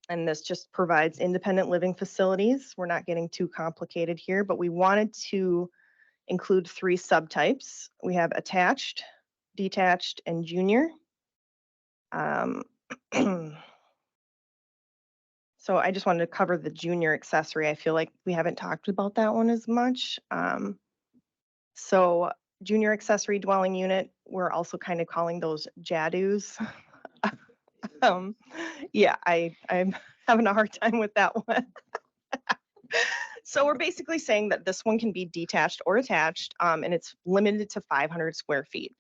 And this just provides independent living facilities. We're not getting too complicated here, but we wanted to include 3 subtypes. We have attached, detached, and junior. So I just wanted to cover the junior accessory. I feel like we haven't talked about that one as much. So junior accessory dwelling unit, we're also kind of calling those JADUs. Yeah, I'm having a hard time with that one. So we're basically saying that this one can be detached or attached, and it's limited to 500 square feet.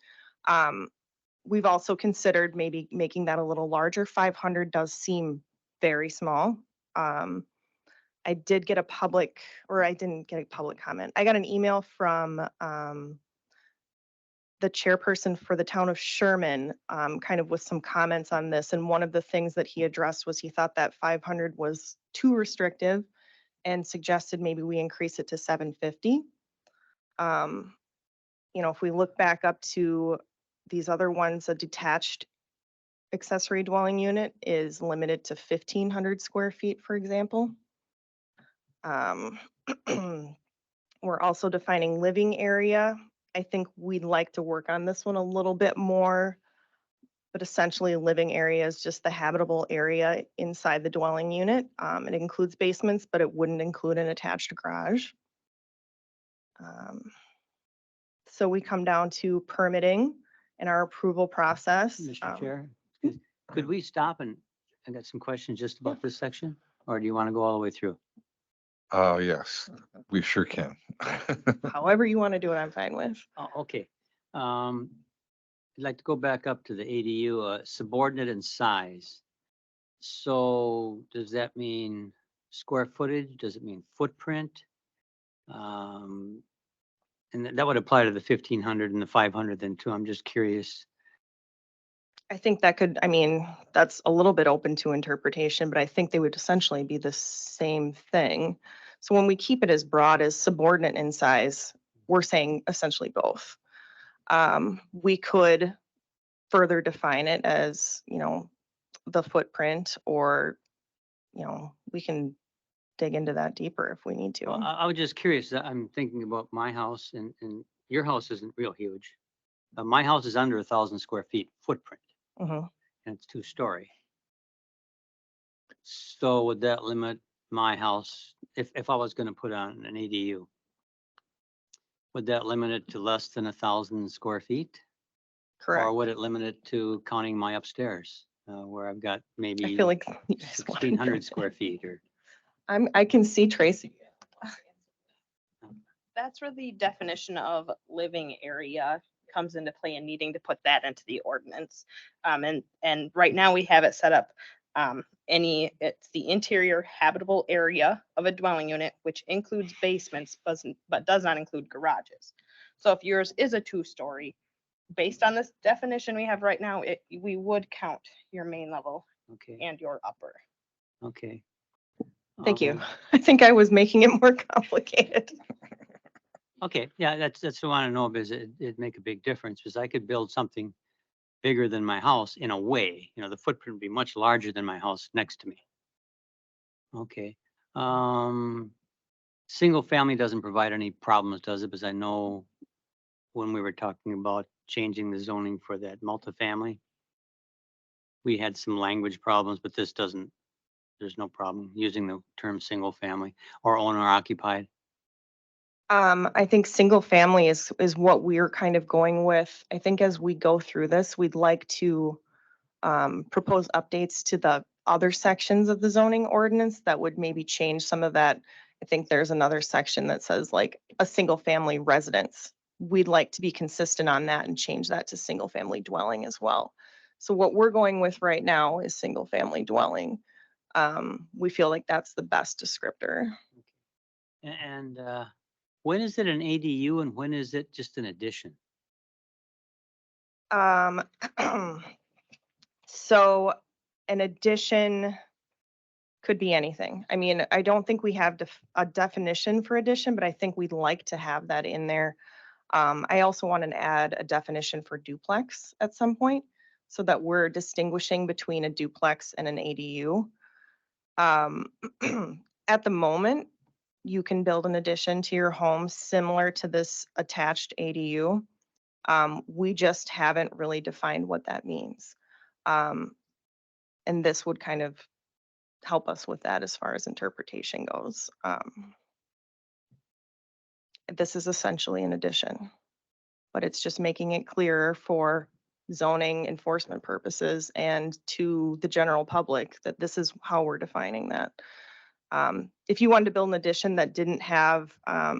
We've also considered maybe making that a little larger. 500 does seem very small. I did get I didn't get a public comment. I got an email from the chairperson for the town of Sherman, kind of with some comments on this. And one of the things that he addressed was he thought that 500 was too restrictive and suggested maybe we increase it to 750. If we look back up to these other ones, a detached accessory dwelling unit is limited to 1,500 square feet, for example. We're also defining living area. I think we'd like to work on this one a little bit more, but essentially living area is just the habitable area inside the dwelling unit. It includes basements, but it wouldn't include an attached garage. So we come down to permitting, in our approval process. Mr. Chair, could we stop and I got some questions just about this section, or do you want to go all the way through? Yes, we sure can. However you want to do it, I'm fine with. Oh, okay. I'd like to go back up to the ADU, subordinate in size. So does that mean square footage? Does it mean footprint? And that would apply to the 1,500 and the 500 then too. I'm just curious. I think that could, I mean, that's a little bit open to interpretation, but I think they would essentially be the same thing. So when we keep it as broad as subordinate in size, we're saying essentially both. We could further define it as, the footprint, or, we can dig into that deeper if we need Well, to. I was just curious. I'm thinking about my house and your house isn't real huge. My house is under 1,000 square feet footprint Mhm. and it's 2-story. So would that limit my house, if I was gonna put on an ADU? Would that limit it to less than 1,000 square feet? Or Correct. would it limit it to counting my upstairs, where I've got I maybe feel like you guys wanna 1,600 go square there. feet or? I can see Tracy. That's where the definition of living area comes into play and needing to put that into the ordinance. And right now we have it set up, it's the interior habitable area of a dwelling unit, which includes basements, but does not include garages. So if yours is a 2-story, based on this definition we have right now, we would count your main level Okay, and your upper. okay. Thank you. Um, I think I was making it more complicated. Okay, yeah, that's what I want to know, because it'd make a big difference, because I could build something bigger than my house in a way, the footprint would be much larger than my house next to me. Okay. Single family doesn't provide any problems, does it? Because I know when we were talking about changing the zoning for that multifamily, we had some language problems, but this doesn't, there's no problem using the term single family or owner occupied. I think single family is what we're kind of going with. I think as we go through this, we'd like to propose updates to the other sections of the zoning ordinance that would maybe change some of that. I think there's another section that says like a single family residence. We'd like to be consistent on that and change that to single family dwelling as well. So what we're going with right now is single family dwelling. We feel like that's the best descriptor. And when is it an ADU and when is it just an addition? So an addition could be anything. I mean, I don't think we have a definition for addition, but I think we'd like to have that in there. I also want to add a definition for duplex at some point so that we're distinguishing between a duplex and an ADU. At the moment, you can build an addition to your home similar to this attached ADU. We just haven't really defined what that means. And this would kind of help us with that as far as interpretation goes. This is essentially an addition, but it's just making it clearer for zoning enforcement purposes and to the general public that this is how we're defining that. If you wanted to build an addition that didn't have, I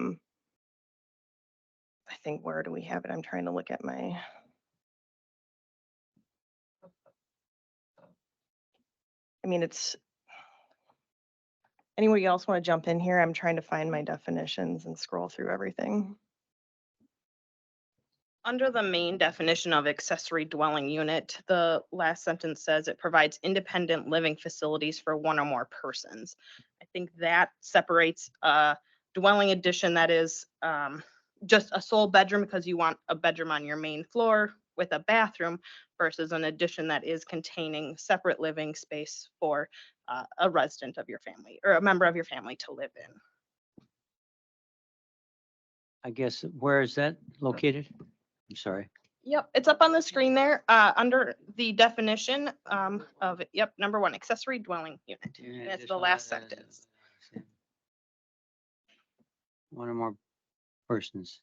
think, where do we have it? I'm trying to look at my. I mean, it's. Anybody else want to jump in here? I'm trying to find my definitions and scroll through everything. Under the main definition of accessory dwelling unit, the last sentence says it provides independent living facilities for one or more persons. I think that separates a dwelling addition that is just a sole bedroom because you want a bedroom on your main floor with a bathroom versus an addition that is containing separate living space for a resident of your family or a member of your family to live in. I guess, where is that located? I'm sorry. Yep, it's up on the screen there, under the definition of, yep, number 1, accessory dwelling unit. And it's the last sentence. One or more persons.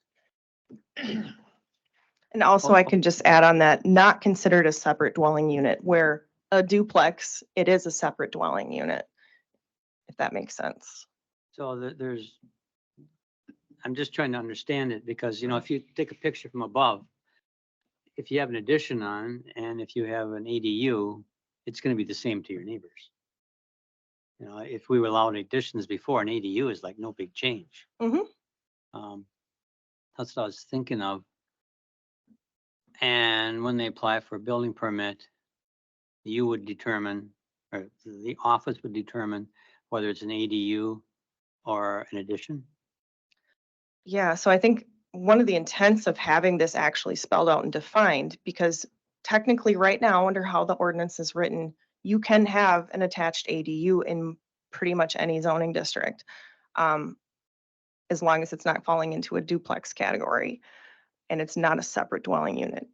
And also I can just add on that, not considered a separate dwelling unit, where a duplex, it is a separate dwelling unit, if that makes sense. So I'm just trying to understand it because, if you take a picture from above, if you have an addition on and if you have an ADU, it's going to be the same to your neighbors. If we were allowing additions before, an ADU is like no big change. Mhm. That's what I was thinking of. And when they apply for a building permit, you would determine, or the office would determine whether it's an ADU or an addition. Yeah, so I think one of the intents of having this actually spelled out and defined, because technically right now, under how the ordinance is written, you can have an attached ADU in pretty much any zoning district, as long as it's not falling into a duplex category and it's not a separate dwelling unit.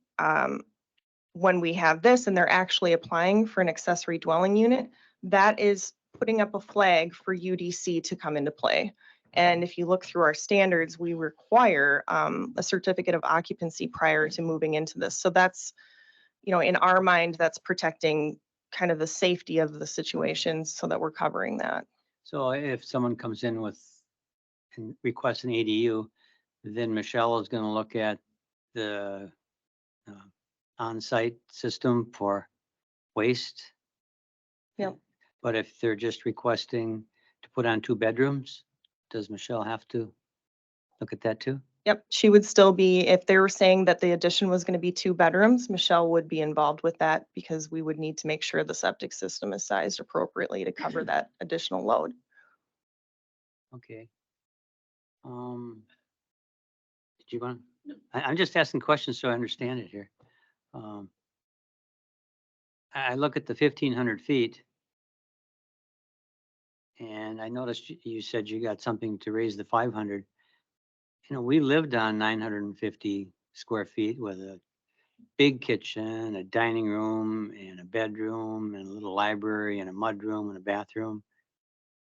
When we have this and they're actually applying for an accessory dwelling unit, that is putting up a flag for UDC to come into play. And if you look through our standards, we require a certificate of occupancy prior to moving into this. So that's, in our mind, that's protecting kind of the safety of the situation so that we're covering that. So if someone comes in and requests an ADU, then Michelle is going to look at the on-site system for waste. Yep. But if they're just requesting to put on 2 bedrooms, does Michelle have to look at that too? Yep, she would still be, if they were saying that the addition was going to be 2 bedrooms, Michelle would be involved with that because we would need to make sure the septic system is sized appropriately to cover that additional load. Okay. Did you want? I'm just asking questions so I understand it here. I look at the 1,500 feet. And I noticed you said you got something to raise the 500. We lived on 950 square feet with a big kitchen, a dining room, and a bedroom, and a little library, and a mudroom, and a bathroom,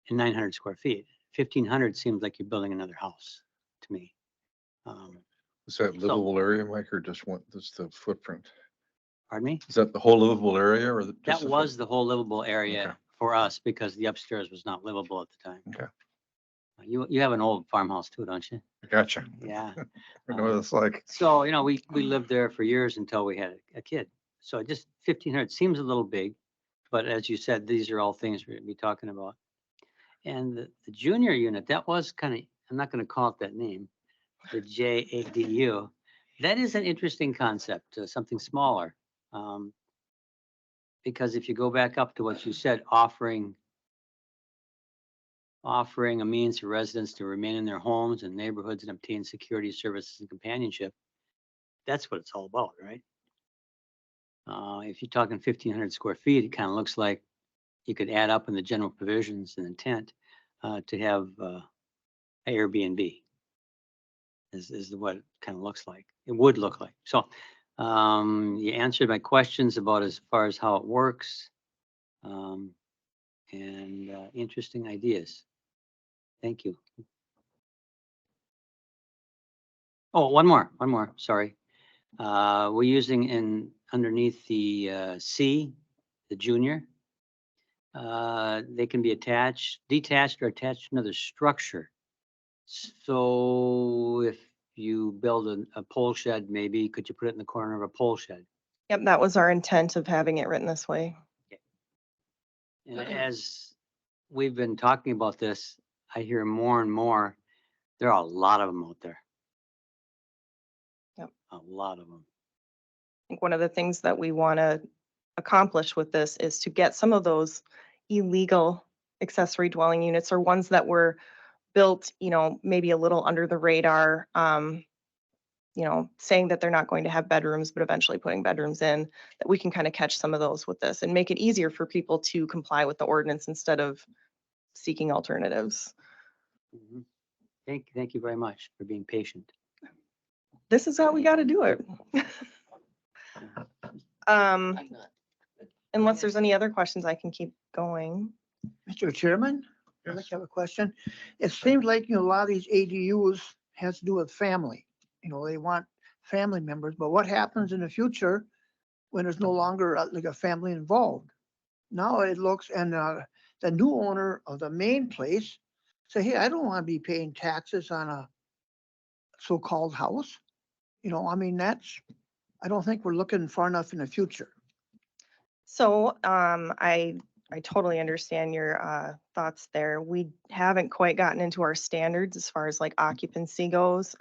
and 900 square feet. 1,500 seems like you're building another house to me. Is that livable area, Mike, or just the footprint? Pardon me? Is that the whole livable area or That just was the whole livable area Okay. for us because the upstairs was not livable at the time. Okay. You have an old farmhouse too, don't you? Gotcha. Yeah. I know what it's like. So, we lived there for years until we had a kid. So just 1,500 seems a little big, but as you said, these are all things we're gonna be talking about. And the junior unit, that was kind of, I'm not going to call it that name, the JADU. That is an interesting concept, something smaller. Because if you go back up to what you said, offering a means for residents to remain in their homes and neighborhoods and obtain security services and companionship. That's what it's all about, right? If you're talking 1,500 square feet, it kind of looks like you could add up in the general provisions and intent to have Airbnb is what it kind of looks like. It would look like. So you answered my questions about as far as how it works and interesting ideas. Thank you. Oh, one more, sorry. We're using underneath the C, the junior. They can be attached, detached, or attached to another structure. So if you build a pole shed, maybe could you put it in the corner of a pole shed? Yep, that was our intent of having it written this way. And as we've been talking about this, I hear more and more, there are a lot of them out there. Yep. A lot of them. I think one of the things that we want to accomplish with this is to get some of those illegal accessory dwelling units or ones that were built, maybe a little under the radar, saying that they're not going to have bedrooms, but eventually putting bedrooms in, that we can kind of catch some of those with this and make it easier for people to comply with the ordinance instead of seeking alternatives. Mhm. Thank you very much for being patient. This is how we got to do it. Unless there's any other questions, I can keep going. Mr. Chairman, I'd like to have a question. It seems like, a lot of these ADUs has to do with family. They want family members, but what happens in the future when there's no longer like a family involved? Now it looks, and the new owner of the main place say, hey, I don't want to be paying taxes on a so-called house. You know, I mean, I don't think we're looking far enough in the future. So, I totally understand your thoughts there. We haven't quite gotten into our standards as far as like occupancy goes.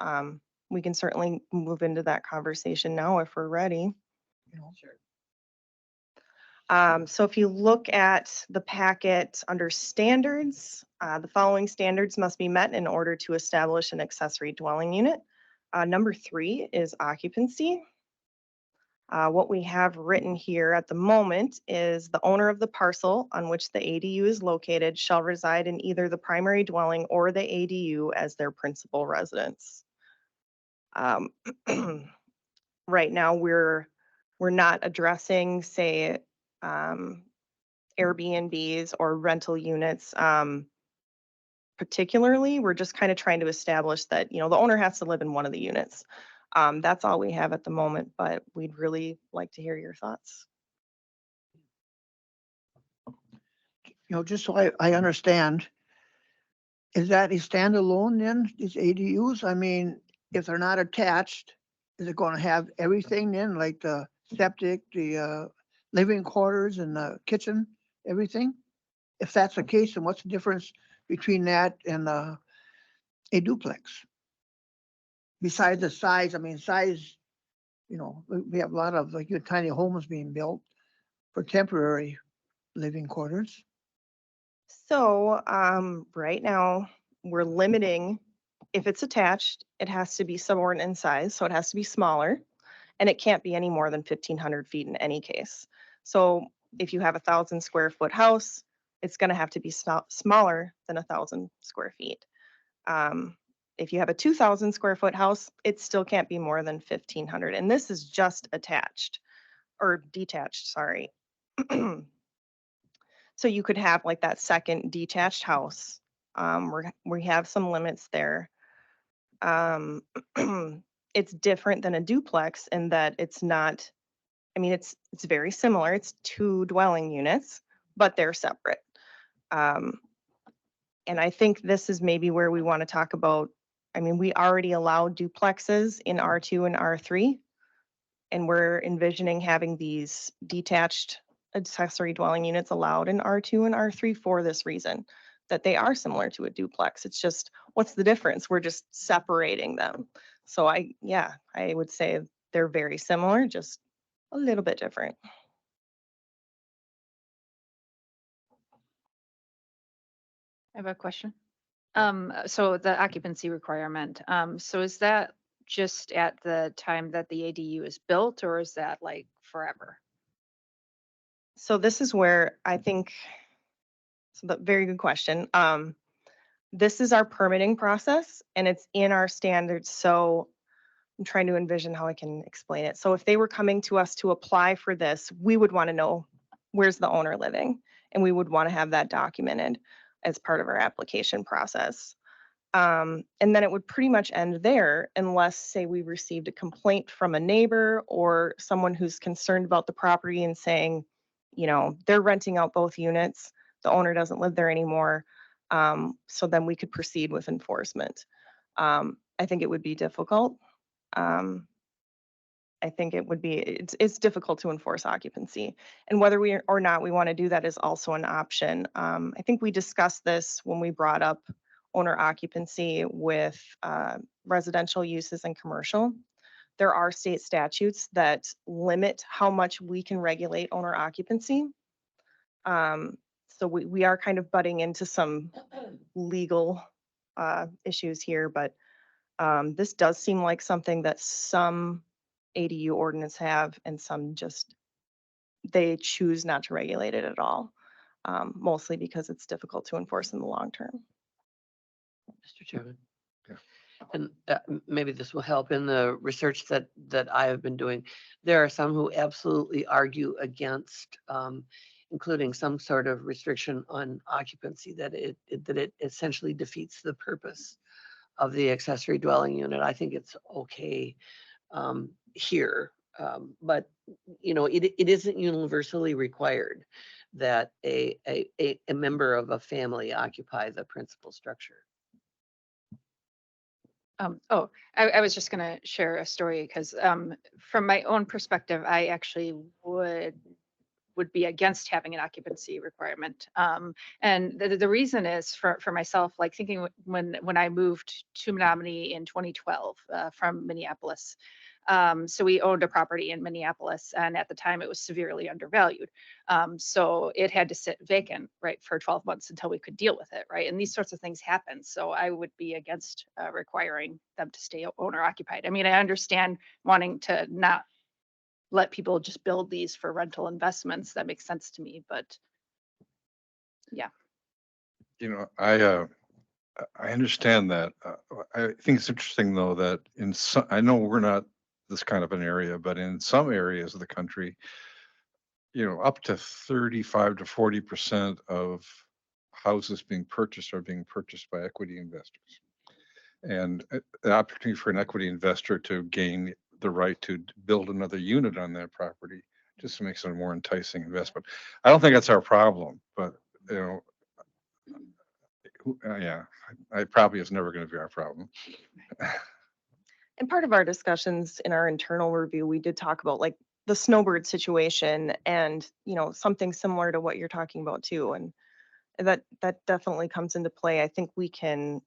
We can certainly move into that conversation now if we're ready. You know, So if you look at the packet under standards, the following standards must be met in order to establish an accessory dwelling unit. Number 3 is occupancy. What we have written here at the moment is the owner of the parcel on which the ADU is located shall reside in either the primary dwelling or the ADU as their principal residence. Right now, we're not addressing, say, Airbnbs or rental units. Particularly, we're just kind of trying to establish that, you know, the owner has to live in one of the units. That's all we have at the moment, but we'd really like to hear your thoughts. you know, just so I understand, is that a standalone then, these ADUs? I mean, if they're not attached, is it gonna have everything then, like the septic, the living quarters and the kitchen, everything? If that's the case, then what's the difference between that and a duplex? Besides the size, I mean, size, you know, we have a lot of like tiny homes being built for temporary living quarters. So, right now, we're limiting, if it's attached, it has to be subordinate in size, so it has to be smaller, and it can't be any more than 1,500 feet in any case. So if you have 1,000 square foot house, it's gonna have to be smaller than 1,000 square feet. If you have a 2,000 square foot house, it still can't be more than 1,500, and this is just attached, or detached, sorry. So you could have like that second detached house. We have some limits there. It's different than a duplex in that it's not, I mean, it's very similar. It's 2 dwelling units, but they're separate. And I think this is maybe where we want to talk about, I mean, we already allow duplexes in R2 and R3, and we're envisioning having these detached accessory dwelling units allowed in R2 and R3 for this reason, that they are similar to a duplex. It's just, what's the difference? We're just separating them. So I would say they're very similar, just a little bit different. I have a question. So the occupancy requirement, so is that just at the time that the ADU is built, or is that like forever? So this is where I think, so the very good question. This is our permitting process and it's in our standards. So I'm trying to envision how I can explain it. So if they were coming to us to apply for this, we would want to know where's the owner living, and we would want to have that documented as part of our application process. And then it would pretty much end there unless, say, we received a complaint from a neighbor or someone who's concerned about the property and saying, you know, they're renting out both units, the owner doesn't live there anymore. So then we could proceed with enforcement. I think it would be difficult. I think it would be, it's difficult to enforce occupancy. And whether we or not we want to do that is also an option. I think we discussed this when we brought up owner occupancy with residential uses and commercial. There are state statutes that limit how much we can regulate owner occupancy. So we are kind of butting into some legal issues here, but this does seem like something that some ADU ordinance have and some just, they choose not to regulate it at all, mostly because it's difficult to enforce in the long term. Mr. Chairman. Yeah. And maybe this will help in the research that I have been doing. There are some who absolutely argue against including some sort of restriction on occupancy, that it essentially defeats the purpose of the accessory dwelling unit. I think it's okay here. But, you know, it isn't universally required that a member of a family occupy the principal structure. I was just gonna share a story because from my own perspective, I actually would be against having an occupancy requirement. And the reason is for myself, like thinking when I moved to Menominee in 2012 from Minneapolis. So we owned a property in Minneapolis, and at the time it was severely undervalued. So it had to sit vacant, right, for 12 months until we could deal with it, right? And these sorts of things happen. So I would be against requiring them to stay owner occupied. I mean, I understand wanting to not let people just build these for rental investments. That makes sense to me, but You know, I understand that. I think it's interesting though that in some, I know we're not this kind of an area, but in some areas of the country, you know, up to 35 to 40% of houses being purchased are being purchased by equity investors. And the opportunity for an equity investor to gain the right to build another unit on that property just makes it a more enticing investment. I don't think that's our problem, but you know, yeah, I probably is never going to be our problem. And part of our discussions in our internal review, we did talk about like the snowbird situation and, you know, something similar to what you're talking about too. And that definitely comes into play. I think we can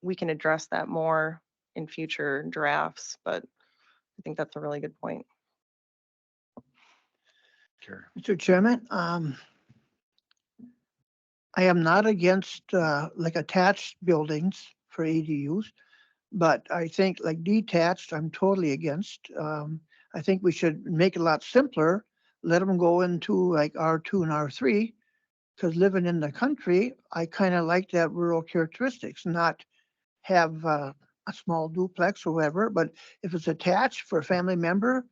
address that more in future drafts, but I think that's a really good point. Sure. Mr. Chairman, I am not against like attached buildings for ADUs, but I think like detached, I'm totally against. I think we should make it a lot simpler, let them go into like R2 and R3. Because living in the country, I kind of like that rural characteristics, not have a small duplex or whatever. But if it's attached for a family member,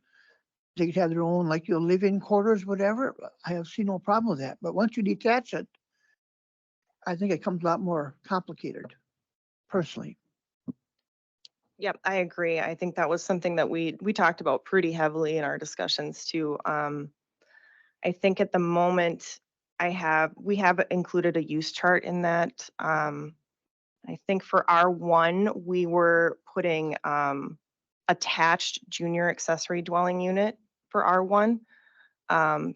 they could have their own like your living quarters, whatever. I have seen no problem with that. But once you detach it, I think it comes a lot more complicated, personally. Yep, I agree. I think that was something that we talked about pretty heavily in our discussions too. I think at the moment we have included a use chart in that. I think for R1, we were putting attached junior accessory dwelling unit for R1.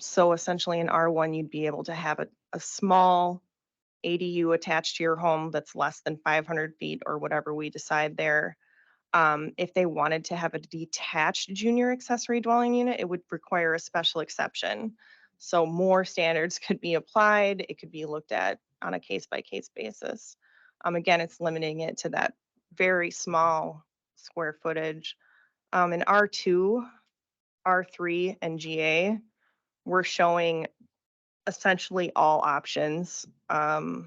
So essentially in R1, you'd be able to have a small ADU attached to your home that's less than 500 feet or whatever we decide there. If they wanted to have a detached junior accessory dwelling unit, it would require a special exception. So more standards could be applied. It could be looked at on a case by case basis. Again, it's limiting it to that very small square footage. In R2, R3, and GA, we're showing essentially all options. Oh,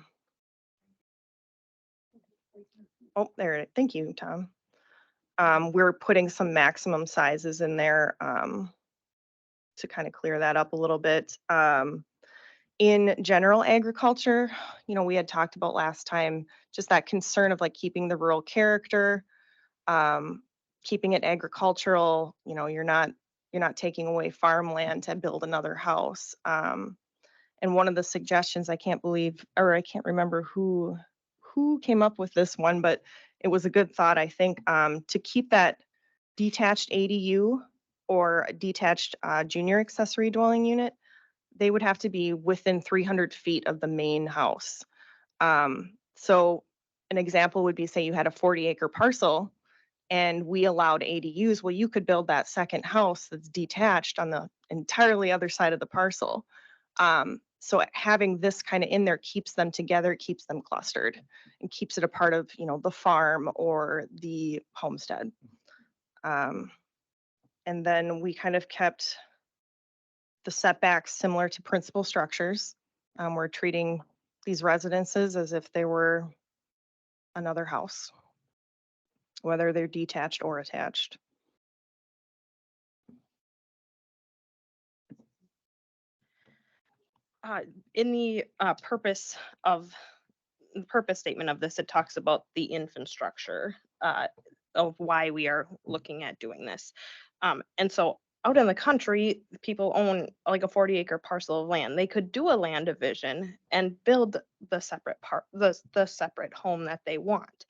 there, thank you, Tom. We're putting some maximum sizes in there to kind of clear that up a little bit. In general agriculture, you know, we had talked about last time, just that concern of like keeping the rural character, keeping it agricultural, you know, you're not taking away farmland to build another house. And one of the suggestions, I can't remember who came up with this one, but it was a good thought, I think, to keep that detached ADU or a detached junior accessory dwelling unit, they would have to be within 300 feet of the main house. So an example would be, say you had a 40-acre parcel and we allowed ADUs. Well, you could build that second house that's detached on the entirely other side of the parcel. So having this kind of in there keeps them together, keeps them clustered, and keeps it a part of, you know, the farm or the homestead. And then we kind of kept the setbacks similar to principal structures. We're treating these residences as if they were another house, whether they're detached or attached. In the purpose statement of this, it talks about the infrastructure. of why we are looking at doing this. And so out in the country, people own like a 40-acre parcel of land. They could do a land division and build the separate the separate home that they want.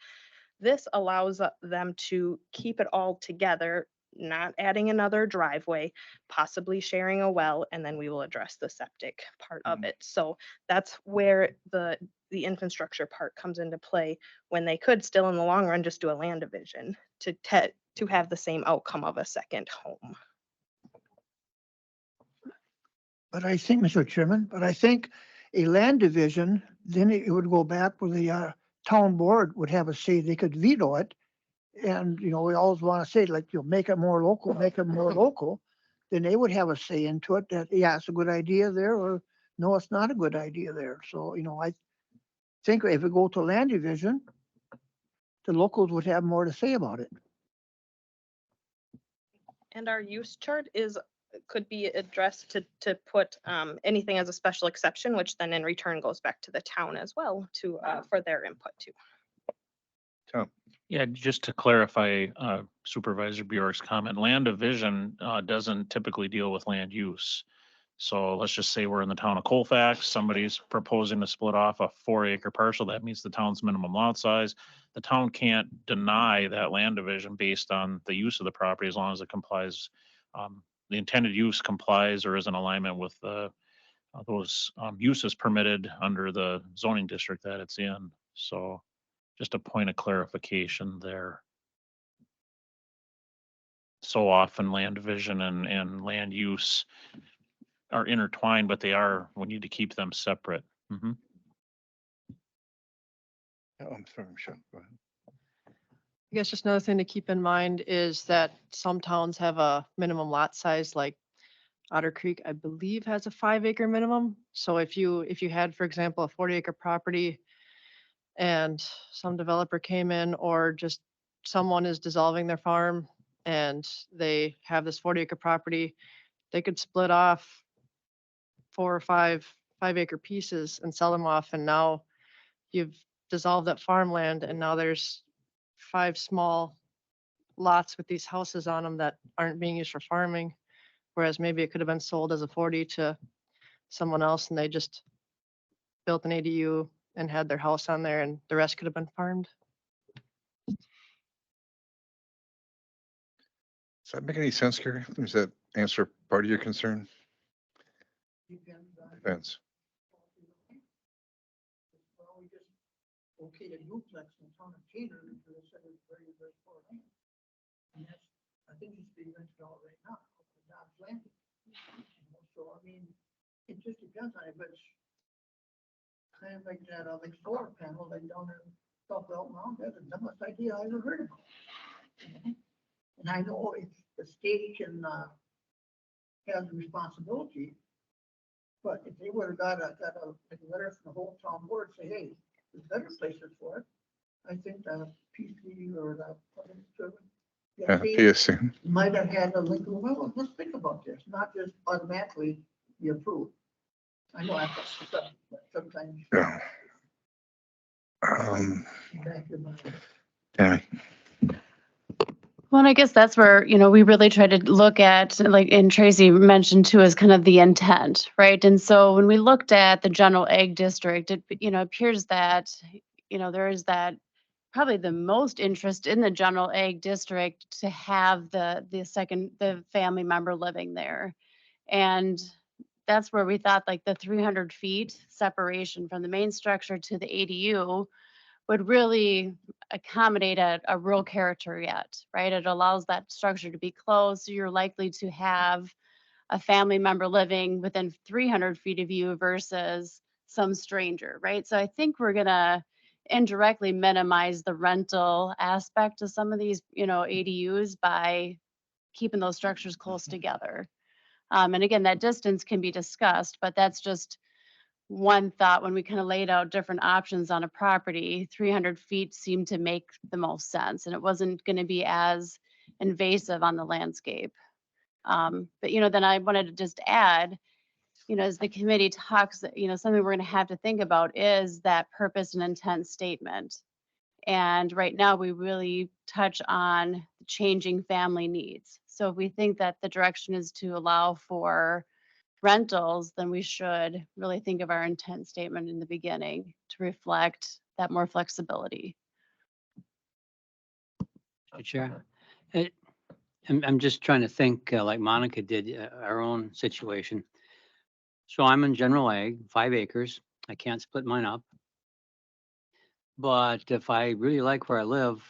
This allows them to keep it all together, not adding another driveway, possibly sharing a well, and then we will address the septic part of it. So that's where the infrastructure part comes into play, when they could still in the long run just do a land division to have the same outcome of a second home. But I think, Mr. Chairman, but I think a land division, then it would go back where the town board would have a say, they could veto it. And, we always want to say, like, make it more local, make it more local. Then they would have a say into it that, yeah, it's a good idea there, or no, it's not a good idea there. So, I think if we go to land division, the locals would have more to say about it. And our use chart could be addressed to put anything as a special exception, which then in return goes back to the town as well for their input too. Tom, Yeah, just to clarify Supervisor Bjork's comment, land division doesn't typically deal with land use. So let's just say we're in the town of Colfax, somebody's proposing to split off a 4-acre parcel. That meets the town's minimum lot size. The town can't deny that land division based on the use of the property as long as it complies. The intended use complies or is in alignment with those uses permitted under the zoning district that it's in. So just a point of clarification there. So often land division and land use are intertwined, but we need to keep them separate. Mhm. oh, I'm sorry, Michelle, go ahead. I guess just another thing to keep in mind is that some towns have a minimum lot size, like Otter Creek, I believe, has a 5-acre minimum. So if you had, for example, a 40-acre property and some developer came in, or just someone is dissolving their farm and they have this 40-acre property, they could split off 4 or 5-acre pieces and sell them off. And now you've dissolved that farmland, and now there's 5 small lots with these houses on them that aren't being used for farming. Whereas maybe it could have been sold as a 40 to someone else, and they just built an ADU and had their house on there, and the rest could have been farmed. Does that make any sense, Gary? Does that answer part of your concern? Depends. Well, we just okayed a duplex in town of Taylor because they said it was very, very poor land. And that's, I think it's being rented out right now, the Dodge Landing. So, I mean, it just depends on it, but it's kind of like that, like solar panels, like down there, South Elton Mountain, that's the dumbest idea I ever heard about. And I know it's the state can, has the responsibility. But if they would have got a letter from the whole town board, say, hey, there's better places for it. I think the PC or the public servant, Yeah, they PSC. might have had a link, well, let's think about this, not just automatically be approved. I know that's stuff, but sometimes. Yeah. Back in my- Tammy, Well, and I guess that's where, we really try to look at, like, and Tracy mentioned too, is kind of the intent, right? And so when we looked at the general ag district, it, appears that, there is that probably the most interest in the general ag district to have the family member living there. And that's where we thought like the 300 feet separation from the main structure to the ADU would really accommodate a real character yet, right? It allows that structure to be closed. So you're likely to have a family member living within 300 feet of you versus some stranger, right? So I think we're gonna indirectly minimize the rental aspect of some of these, ADUs by keeping those structures close together. And again, that distance can be discussed, but that's just one thought when we kind of laid out different options on a property. 300 feet seemed to make the most sense, and it wasn't going to be as invasive on the landscape. But then I wanted to just add, as the committee talks, something we're going to have to think about is that purpose and intent statement. And right now, we really touch on changing family needs. So if we think that the direction is to allow for rentals, then we should really think of our intent statement in the beginning to reflect that more flexibility. Mr. Chair, I'm just trying to think, like Monica did, our own situation. So I'm in general ag, 5 acres. I can't split mine up. But if I really like where I live,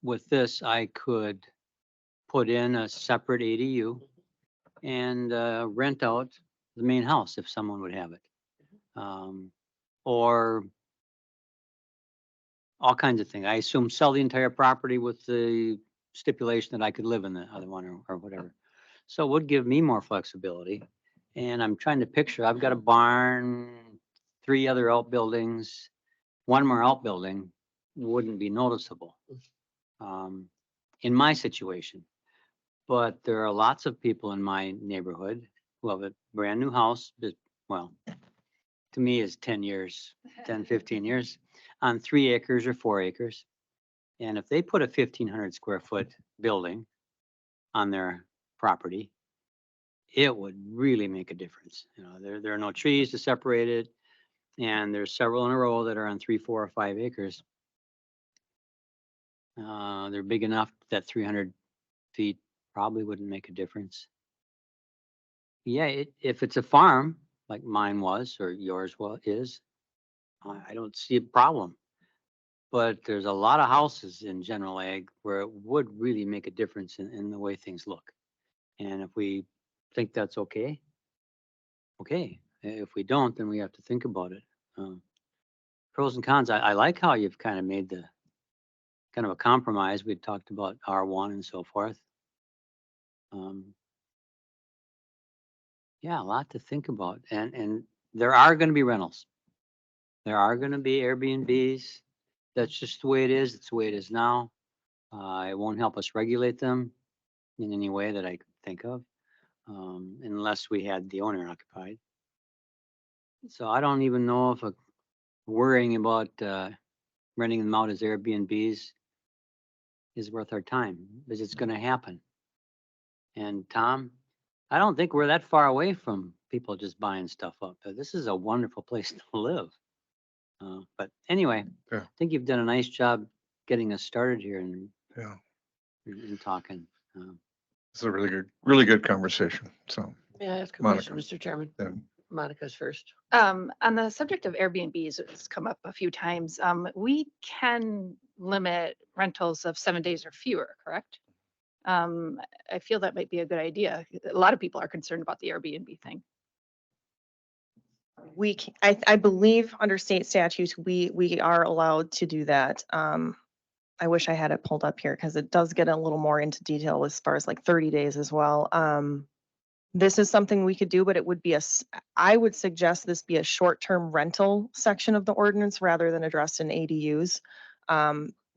with this, I could put in a separate ADU and rent out the main house if someone would have it. Or all kinds of things. I assume sell the entire property with the stipulation that I could live in the other one or whatever. So it would give me more flexibility. And I'm trying to picture, I've got a barn, 3 other outbuildings, 1 more outbuilding wouldn't be noticeable in my situation. But there are lots of people in my neighborhood who have a brand new house, well, to me is 10 years, 10, 15 years on 3 acres or 4 acres. And if they put a 1,500 square foot building on their property, it would really make a difference. You know, there are no trees to separate it. And there's several in a row that are on 3, 4, or 5 acres. They're big enough that 300 feet probably wouldn't make a difference. Yeah, if it's a farm like mine was or yours is, I don't see a problem. But there's a lot of houses in general ag where it would really make a difference in the way things look. And if we think that's okay, okay. If we don't, then we have to think about it. Pros and cons, I like how you've kind of made the kind of a compromise. We talked about R1 and so forth. Yeah, a lot to think about. And there are going to be rentals. There are going to be Airbnbs. That's just the way it is. It's the way it is now. It won't help us regulate them in any way that I could think of, unless we had the owner occupied. So I don't even know if worrying about renting them out as Airbnbs is worth our time, because it's going to happen. And Tom, I don't think we're that far away from people just buying stuff up. This is a wonderful place to live. But anyway, Yeah. I think you've done a nice job getting us started here and Yeah, talking. it's a really good conversation. So, May I ask a Monica. question, Mr. Chairman? yeah. Monica's first. On the subject of Airbnbs, it's come up a few times. We can limit rentals of 7 days or fewer, correct? I feel that might be a good idea. A lot of people are concerned about the Airbnb thing. I believe under state statutes, we are allowed to do that. I wish I had it pulled up here because it does get a little more into detail as far as like 30 days as well. This is something we could do, but it would be I would suggest this be a short-term rental section of the ordinance rather than addressed in ADUs.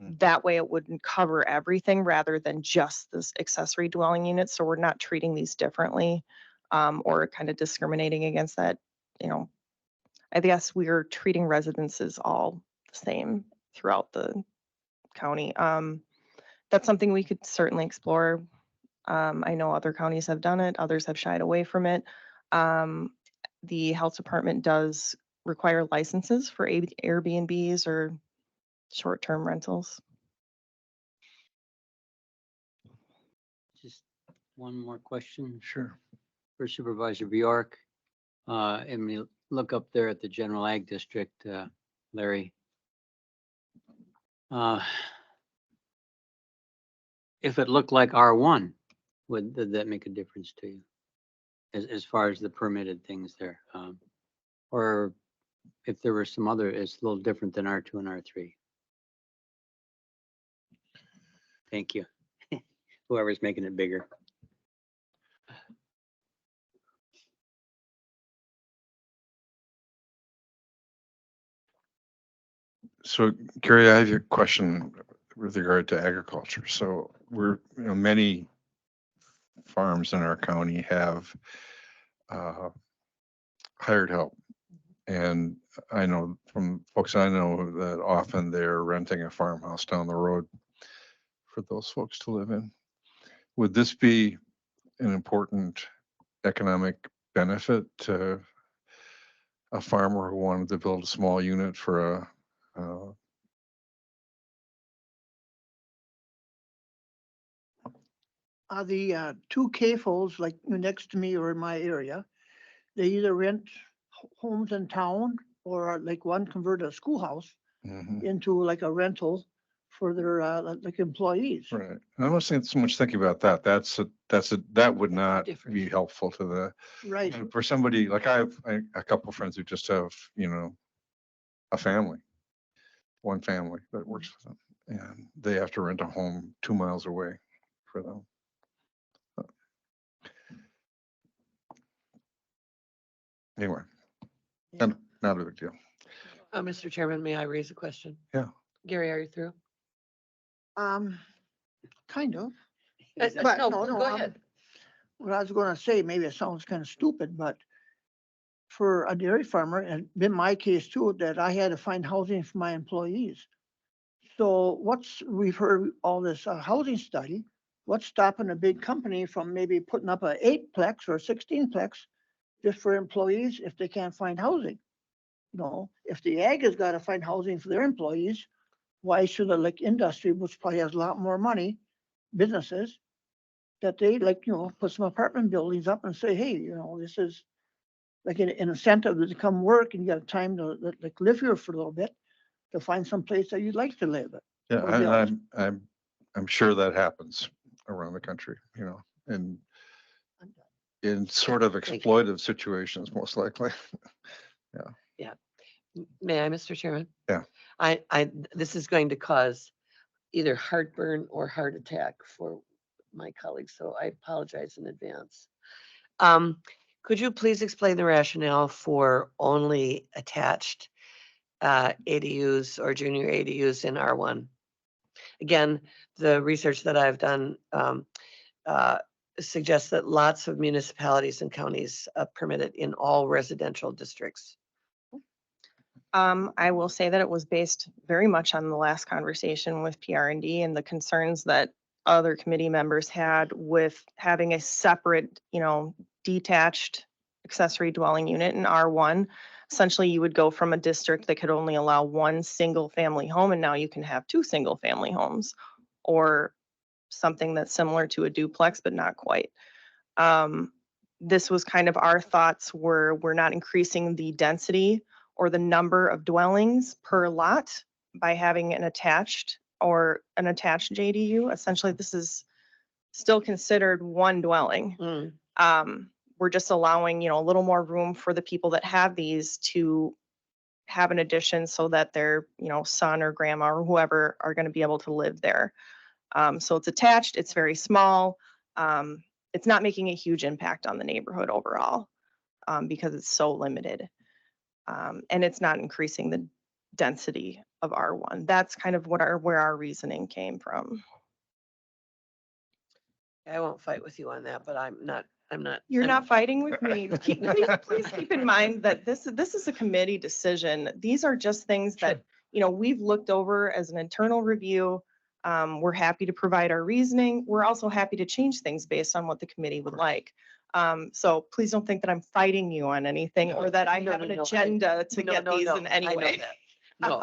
That way it wouldn't cover everything rather than just this accessory dwelling unit. So we're not treating these differently or kind of discriminating against that. You know, I guess we're treating residences all the same throughout the county. That's something we could certainly explore. I know other counties have done it, others have shied away from it. The health department does require licenses for Airbnbs or short-term rentals. Just one more question Sure. for Supervisor Bjork. And we look up there at the general ag district, Larry. If it looked like R1, did that make a difference to you? As far as the permitted things there? Or if there were some other, it's a little different than R2 and R3. Thank you. Whoever's making it bigger. So Carrie, I have a question with regard to agriculture. So many farms in our county have hired help. And I know from folks I know that often they're renting a farmhouse down the road for those folks to live in. Would this be an important economic benefit to a farmer who wanted to build a small unit for a, The two CAFOs like next to me or in my area, they either rent homes in town or like one converted a schoolhouse mhm. into like a rental for their like employees. Right. And I'm not saying so much thinking about that. That would not different. be helpful to the, Right. and for somebody, like I have a couple friends who just have, a family, one family that works with them, and they have to rent a home 2 miles away for them. Anyway, Yeah. not a big deal. Mr. Chairman, may I raise a question? Yeah. Gary, are you through? Kind of. Uh, But no, no, go ahead. What I was gonna say, maybe it sounds kind of stupid, but for a dairy farmer, and in my case too, that I had to find housing for my employees. So we've heard all this housing study, what's stopping a big company from maybe putting up a 8-plex or 16-plex just for employees if they can't find housing? If the ag has got to find housing for their employees, why should a like industry, which probably has a lot more money, businesses, that they put some apartment buildings up and say, hey, this is like an incentive to come work and you got time to like live here for a little bit to find some place that you'd like to live. Yeah, Or build. I'm sure that happens around the country, and in sort of Thank you. exploitive situations, most likely. May I, Mr. Chairman? Yeah. This is going to cause either heartburn or heart attack for my colleagues, so I apologize in advance. Could you please explain the rationale for only attached ADUs or junior ADUs in R1? Again, the research that I've done suggests that lots of municipalities and counties permit it in all residential districts. I will say that it was based very much on the last conversation with PR&D and the concerns that other committee members had with having a separate, detached accessory dwelling unit in R1. Essentially, you would go from a district that could only allow one single family home, and now you can have 2 single family homes, or something that's similar to a duplex, but not quite. This was kind of our thoughts were we're not increasing the density or the number of dwellings per lot by having an attached JDU. Essentially, this is still considered one dwelling. We're just allowing, a little more room for the people that have these to have an addition so that their, son or grandma or whoever are going to be able to live there. So it's attached, it's very small. It's not making a huge impact on the neighborhood overall because it's so limited. And it's not increasing the density of R1. That's kind of where our reasoning came from. I won't fight with you on that, but I'm not. You're I'm- not fighting with me. Please keep in mind that this is a committee decision. These are just things that, we've looked over as an internal review. We're happy to provide our reasoning. We're also happy to change things based on what the committee would like. So please don't think that I'm fighting you on anything or that I have an agenda to get these in any way. No,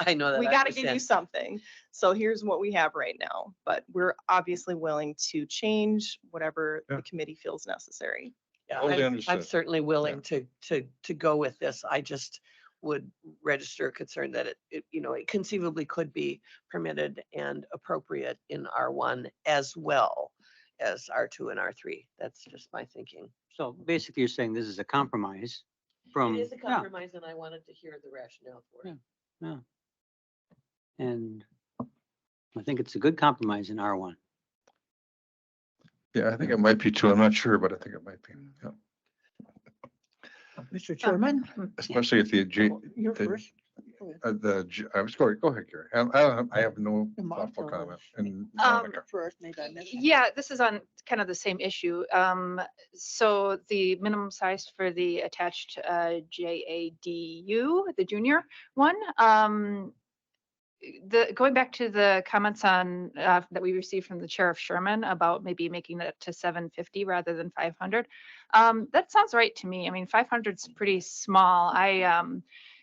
I know that. We I got to give you understand. something. So here's what we have right now, but we're obviously willing to change whatever the committee feels necessary. Yeah, Totally I'm understood. certainly willing to go with this. I just would register a concern that it conceivably could be permitted and appropriate in R1 as well as R2 and R3. That's just my thinking. So basically, you're saying this is a compromise from. It is a yeah, compromise, and I wanted to hear the rationale for it. Yeah. And I think it's a good compromise in R1. Yeah, I think it might be too. I'm not sure, but I think it might be. Yeah. Mr. Chairman, Especially if you're the first. I'm sorry, go ahead, Gary. I have no thoughtful comment. And Monica. First, maybe I missed. Yeah, this is on kind of the same issue. So the minimum size for the attached JADU, the junior one, going back to the comments on that we received from the Sheriff Sherman about maybe making it to 750 rather than 500. That sounds right to me. I mean, 500 is pretty small.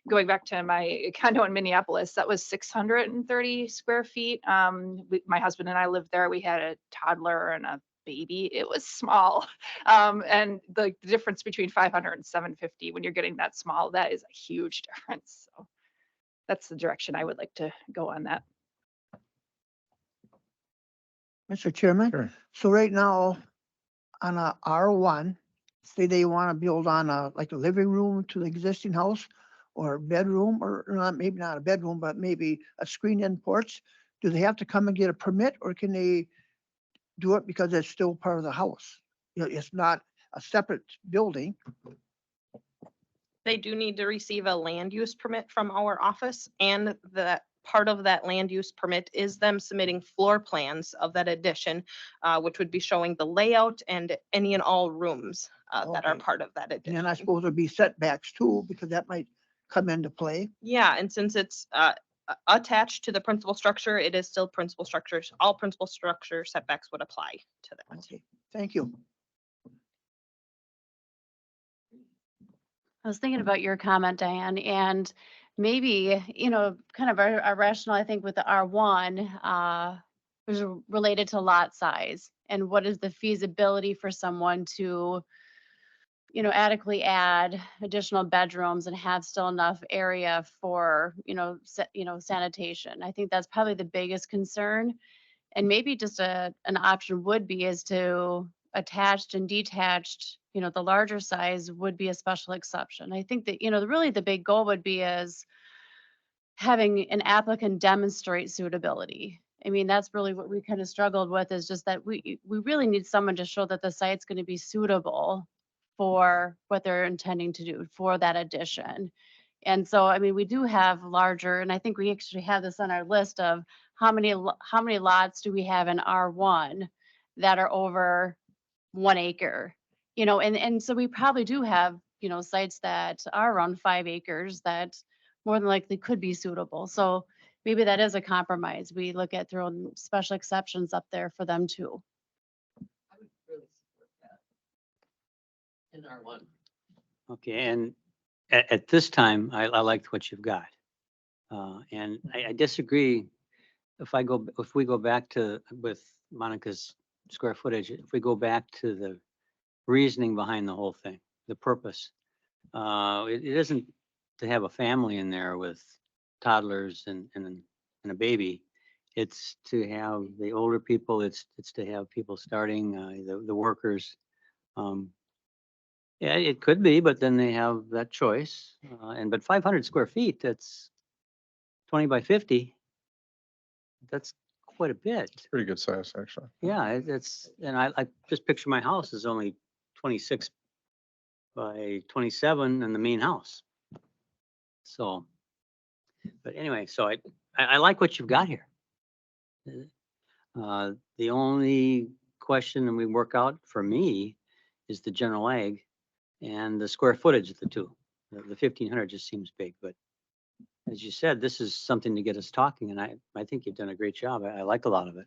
Going back to my condo in Minneapolis, that was 630 square feet. My husband and I lived there. We had a toddler and a baby. It was small. And the difference between 500 and 750, when you're getting that small, that is a huge difference. So that's the direction I would like to go on that. Mr. Chairman, Sure. so right now, on a R1, say they want to build on like a living room to the existing house or a bedroom, or not, maybe not a bedroom, but maybe a screen-in porch, do they have to come and get a permit, or can they do it because it's still part of the house? You know, it's not a separate building. They do need to receive a land use permit from our office, and that part of that land use permit is them submitting floor plans of that addition, which would be showing the layout and any and all rooms that are Okay. part of that And addition. then I suppose there'd be setbacks too, because that might come into play. Yeah, and since it's attached to the principal structure, it is still principal structures. All principal structure setbacks would apply to that. Okay, thank you. I was thinking about your comment, Diane, and maybe, kind of our rationale, I think, with the R1 was related to lot size and what is the feasibility for someone to, adequately add additional bedrooms and have still enough area for, sanitation. I think that's probably the biggest concern. And maybe just an option would be is to attached and detached, the larger size would be a special exception. I think that, really the big goal would be is having an applicant demonstrate suitability. I mean, that's really what we kind of struggled with, is just that we really need someone to show that the site's going to be suitable for what they're intending to do for that addition. And so, I mean, we do have larger, and I think we actually have this on our list of how many lots do we have in R1 that are over 1 acre, and so we probably do have, sites that are around 5 acres that more than likely could be suitable. So maybe that is a compromise. We look at throwing special exceptions up there for them too. I would really support that in R1. Okay, and at this time, I liked what you've got. And I disagree. If we go back to, with Monica's square footage, if we go back to the reasoning behind the whole thing, the purpose, it isn't to have a family in there with toddlers and a baby. It's to have the older people, it's to have people starting, the workers. Yeah, it could be, but then they have that choice. But 500 square feet, that's 20 by 50. That's quite a bit. Pretty good size, actually. Yeah, and I just picture my house is only 26 by 27 in the main house. So, but anyway, so I like what you've got here. The only question, and we work out for me, is the general ag and the square footage of the two. The 1,500 just seems big, but as you said, this is something to get us talking, and I think you've done a great job. I like a lot of it.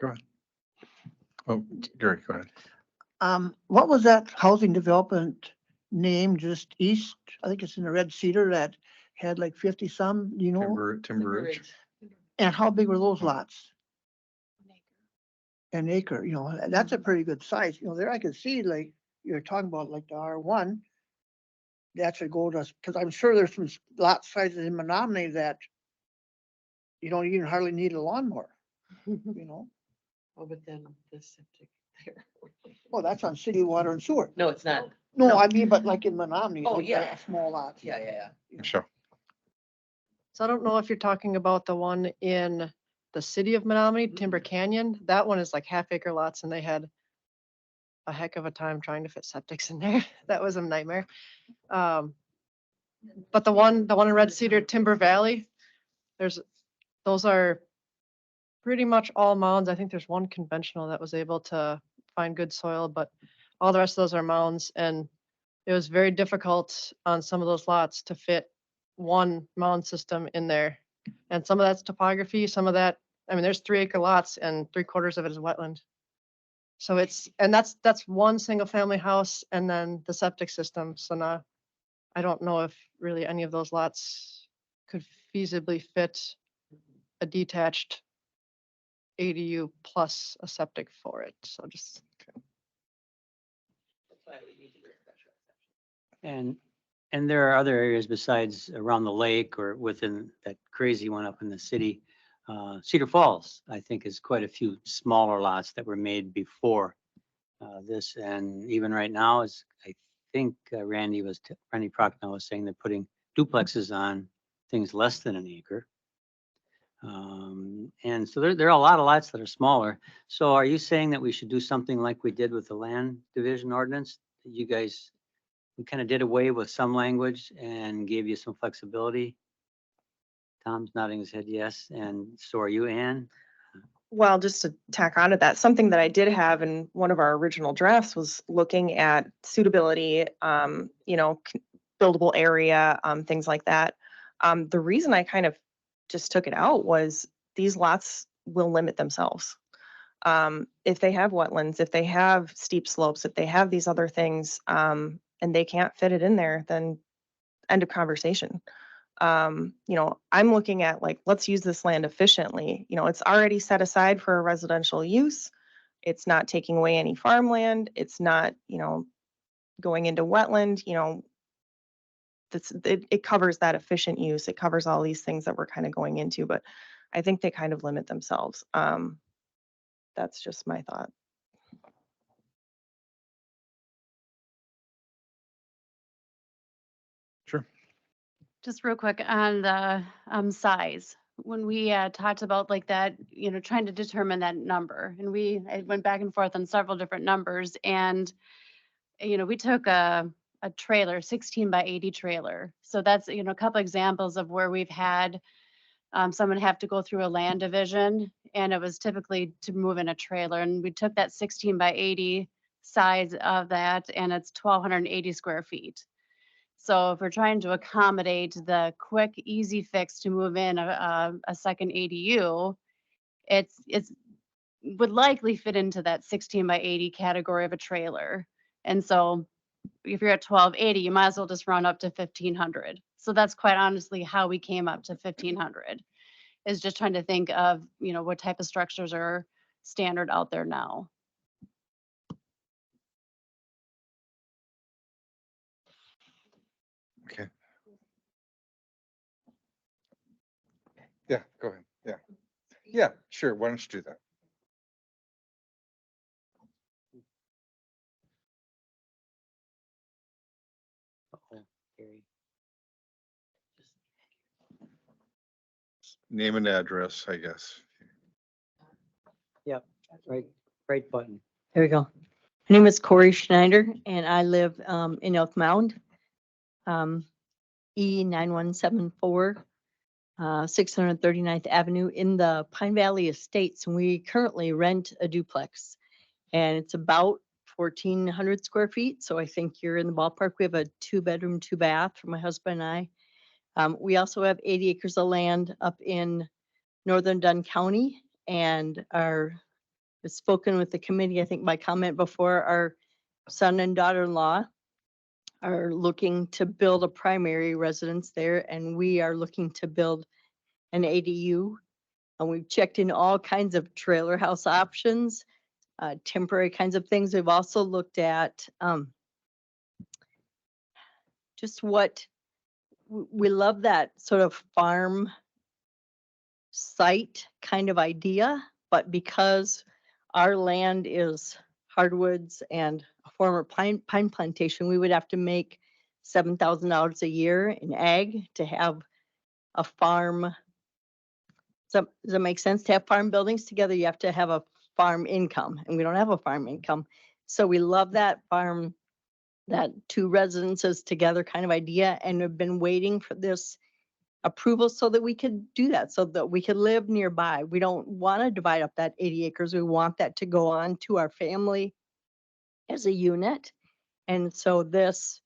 Go ahead. Oh, Gary, go ahead. What was that housing development name just east? I think it's in the Red Cedar that had like 50 some, Timber Ridge. And how big were those lots? An acre, that's a pretty good size. There I could see, like, you're talking about like the R1. That should go to, because I'm sure there's some lot sizes in Menominee that you don't even hardly need a lawnmower, Oh, but then the septic there. Well, that's on city water and sewer. No, it's not. No, I mean, but like in Menominee. Oh, like yeah. Small lots. Yeah. Michelle. So I don't know if you're talking about the one in the city of Menominee, Timber Canyon. That one is like half-acre lots, and they had a heck of a time trying to fit septics in there. That was a nightmare. But the one in Red Cedar Timber Valley, those are pretty much all mounds. I think there's one conventional that was able to find good soil, but all the rest of those are mounds. And it was very difficult on some of those lots to fit one mound system in there. And some of that's topography, some of that, I mean, there's 3 acre lots and 3/4 of it is wetland. So that's one single family house and then the septic system. So now I don't know if really any of those lots could feasibly fit a detached ADU plus a septic for it. So just, And, and there are other areas besides around the lake or within that crazy one up in the city. Cedar Falls, I think, is quite a few smaller lots that were made before this. And even right now, is I think Randy Prochnow was saying they're putting duplexes on things less than an acre. And so there are a lot of lots that are smaller. So are you saying that we should do something like we did with the land division ordinance? You guys, we kind of did away with some language and gave you some flexibility. Tom's nodding his head yes, and so are you, Ann? Well, just to tack on to that, something that I did have in one of our original drafts was looking at suitability, buildable area, things like that. The reason I kind of just took it out was these lots will limit themselves. If they have wetlands, if they have steep slopes, if they have these other things, and they can't fit it in there, then end of conversation. I'm looking at like, let's use this land efficiently. It's already set aside for a residential use. It's not taking away any farmland. It's not, going into wetland, it covers that efficient use. It covers all these things that we're kind of going into, but I think they kind of limit themselves. That's just my thought. Sure. Just real quick on the size, when we talked about like that, trying to determine that number, and I went back and forth on several different numbers, and we took a trailer, 16 by 80 trailer. So that's a couple examples of where we've had someone have to go through a land division, and it was typically to move in a trailer, and we took that 16 by 80 size of that, and it's 1,280 square feet. So if we're trying to accommodate the quick, easy fix to move in a second ADU, it's would likely fit into that 16 by 80 category of a trailer. And so if you're at 1,280, you might as well just run up to 1,500. So that's quite honestly how we came up to 1,500, is just trying to think of, what type of structures are standard out there now. Okay. Yeah, go ahead. Yeah. Yeah, sure. Why don't you do that? Uh-oh, Gary. Name and address, I guess. Yep, right button. There we go. My name is Corey Schneider and I live in Elk Mound. E9174, 639th Avenue in the Pine Valley Estates. And we currently rent a duplex and it's about 1,400 square feet. So I think you're in the ballpark. We have a 2-bedroom, 2-bath for my husband and I. We also have 80 acres of land up in northern Dunn County, and I've spoken with the committee, I think by comment before, our son and daughter-in-law are looking to build a primary residence there, and we are looking to build an ADU. And we've checked in all kinds of trailer house options, temporary kinds of things. We've also looked at just what we love, that sort of farm site kind of idea, but because our land is hardwoods and a former pine plantation, we would have to make $7,000 a year in ag to have a farm. Does that make sense? To have farm buildings together, you have to have a farm income, and we don't have a farm income. So we love that farm that two residences together kind of idea, and have been waiting for this approval so that we could do that, so that we could live nearby. We don't want to divide up that 80 acres. We want that to go on to our family as a unit. And so this,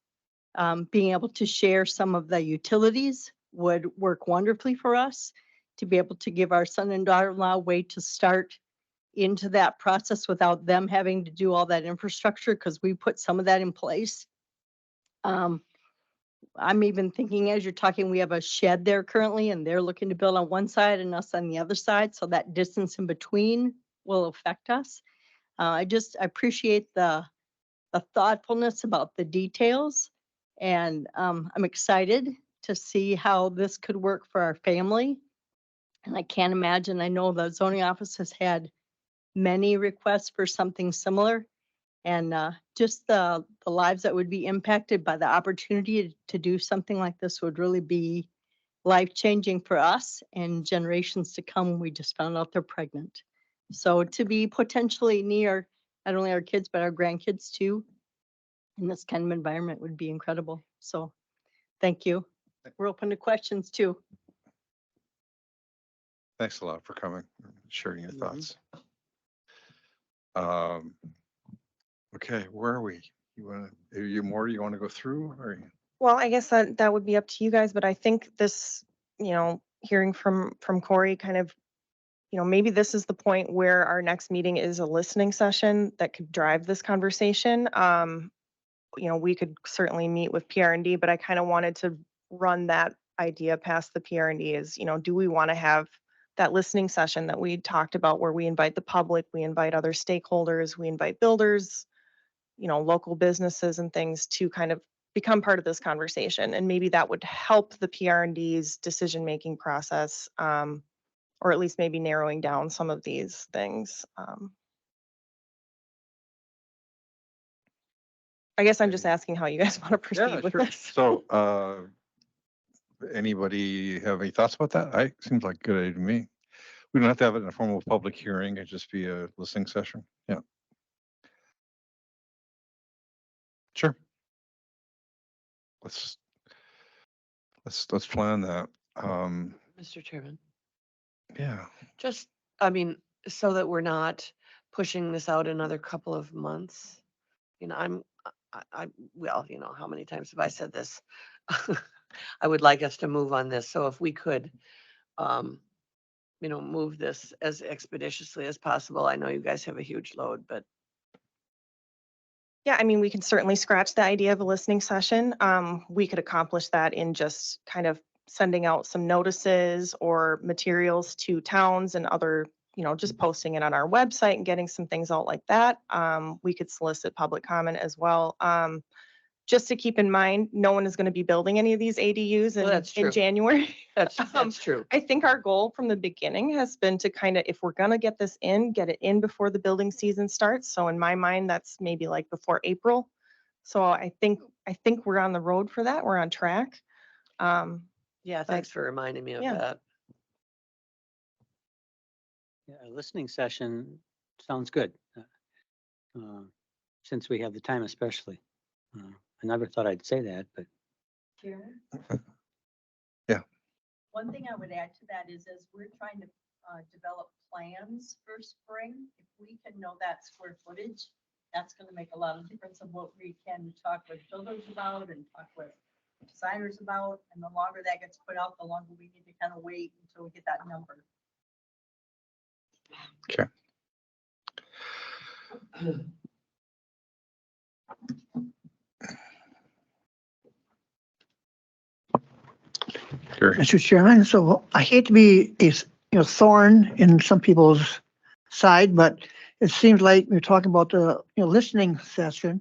being able to share some of the utilities would work wonderfully for us, to be able to give our son and daughter-in-law a way to start into that process without them having to do all that infrastructure, because we put some of that in place. I'm even thinking, as you're talking, we have a shed there currently, and they're looking to build on one side and us on the other side. So that distance in between will affect us. I appreciate the thoughtfulness about the details. And I'm excited to see how this could work for our family. And I can't imagine, I know the zoning office has had many requests for something similar. And just the lives that would be impacted by the opportunity to do something like this would really be life-changing for us and generations to come. We just found out they're pregnant. So to be potentially near not only our kids, but our grandkids too, in this kind of environment would be incredible. So thank you. We're open to questions too. Thanks a lot for coming, and sharing your Mhm. thoughts. Okay, where are we? You want to, you want to go through or? Well, I guess that would be up to you guys, but I think this, hearing from Corey kind of, maybe this is the point where our next meeting is a listening session that could drive this conversation. We could certainly meet with PRD, but I kind of wanted to run that idea past the PRD is, do we want to have that listening session that we talked about where we invite the public, we invite other stakeholders, we invite builders, local businesses and things to kind of become part of this conversation. And maybe that would help the PRD's decision-making process, or at least maybe narrowing down some of these things. I guess I'm just asking how you guys want to proceed with this. So, anybody have any thoughts about that? Seems like a good idea to me. We don't have to have it in a formal public hearing. It'd just be a listening session. Yeah. Sure. Let's plan that. Mr. Chairman, Yeah. just, so that we're not pushing this out another couple of months. Well, how many times have I said this? I would like us to move on this. So if we could, move this as expeditiously as possible. I know you guys have a huge load, but. Yeah, we can certainly scratch the idea of a listening session. We could accomplish that in just kind of sending out some notices or materials to towns and other, just posting it on our website and getting some things out like that. We could solicit public comment as well. Just to keep in mind, no one is going to be building any of these ADUs Well, that's true. in January. That's true. I think our goal from the beginning has been to kind of, if we're going to get this in, get it in before the building season starts. So in my mind, that's maybe like before April. So I think we're on the road for that. We're on track. Yeah, thanks for reminding me of yeah. that. Yeah, a listening session sounds good. Since we have the time especially. I never thought I'd say that, but. Chairman? Yeah. One thing I would add to that is as we're trying to develop plans for spring, if we can know that square footage, that's going to make a lot of difference of what we can talk with builders about and talk with designers about. And the longer that gets put out, the longer we need to kind of wait until we get that number. Okay. Gary. Mr. Chairman, so I hate to be a thorn in some people's side, but it seems like we're talking about the listening session.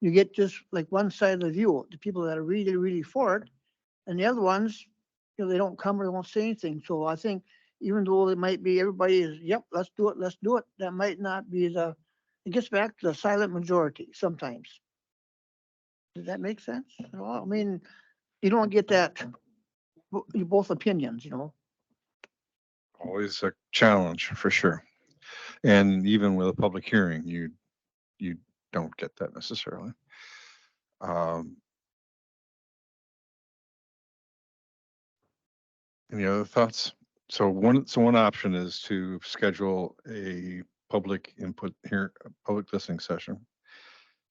You get just like one side of the view, the people that are really, really for it, and the other ones, they don't come or they won't say anything. So I think even though it might be everybody is, yep, let's do it, that might not be it gets back to the silent majority sometimes. Does that make sense at all? You don't get that, both opinions, Always a challenge for sure. And even with a public hearing, you don't get that necessarily. Um, Any other thoughts? So one option is to schedule a public input here, a public listening session,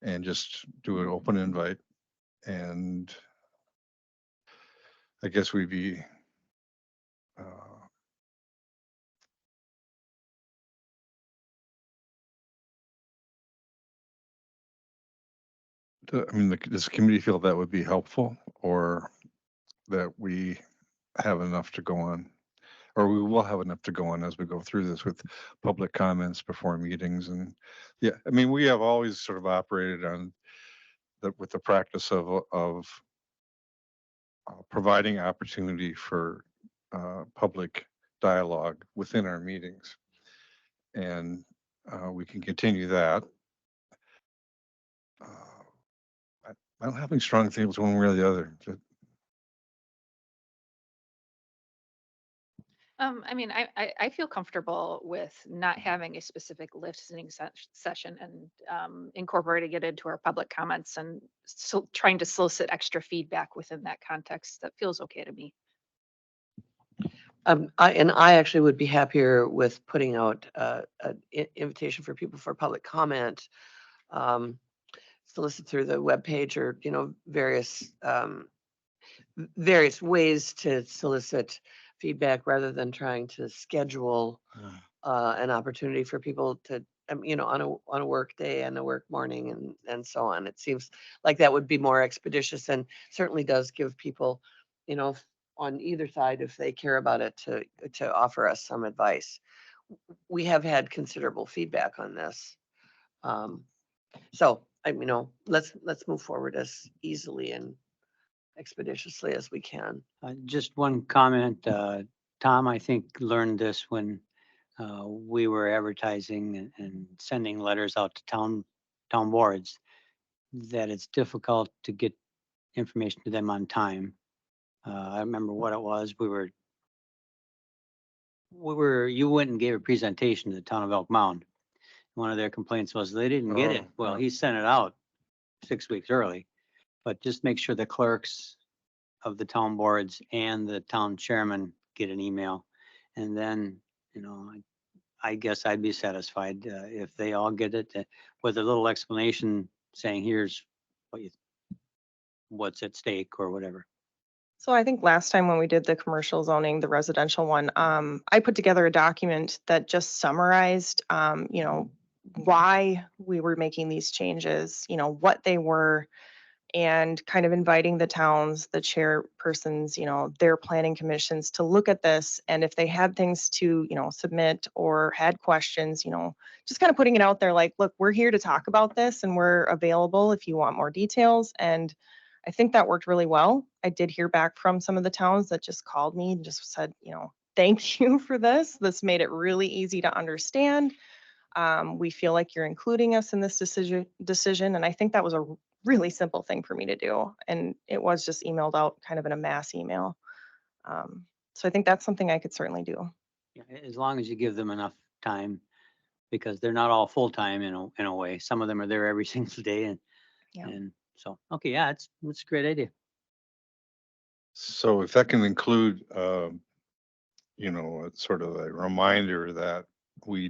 and just do an open invite. And I guess we'd be uh, I mean, does the committee feel that would be helpful, or that we have enough to go on? Or we will have enough to go on as we go through this with public comments before meetings? And yeah, I mean, we have always sort of operated on with the practice of providing opportunity for public dialogue within our meetings. And we can continue that. I I don't have any strong feelings one way or the other. I mean, I feel comfortable with not having a specific listening session and incorporating it into our public comments and so trying to solicit extra feedback within that context. That feels okay to me. I actually would be happier with putting out an invitation for people for public comment, solicit through the webpage or, various ways to solicit feedback rather than trying to schedule an opportunity for people to, on a work day and a work morning and so on. It seems like that would be more expeditious and certainly does give people, on either side, if they care about it, to offer us some advice. We have had considerable feedback on this. So let's move forward as easily and expeditiously as we can. Just one comment, Tom, I think learned this when we were advertising and sending letters out to town boards, that it's difficult to get information to them on time. I remember what it was. You went and gave a presentation to the town of Elk Mound. One of their complaints was they didn't get it. Oh, Well, yeah. he sent it out 6 weeks early, but just make sure the clerks of the town boards and the town chairman get an email. And then, I guess I'd be satisfied if they all get it with a little explanation saying, here's what's at stake or whatever. So I think last time when we did the commercial zoning, the residential one, I put together a document that just summarized, why we were making these changes, what they were, and kind of inviting the towns, the chairpersons, their planning commissions to look at this. And if they had things to, submit or had questions, just kind of putting it out there like, look, we're here to talk about this and we're available if you want more details. And I think that worked really well. I did hear back from some of the towns that just called me and just said, thank you for this. This made it really easy to understand. We feel like you're including us in this decision. And I think that was a really simple thing for me to do. And it was just emailed out kind of in a mass email. So I think that's something I could certainly do. Yeah, as long as you give them enough time, because they're not all full-time in a way. Some of them are there every single day Yeah. and so, okay, yeah, it's a great idea. So if that can include, sort of a reminder that we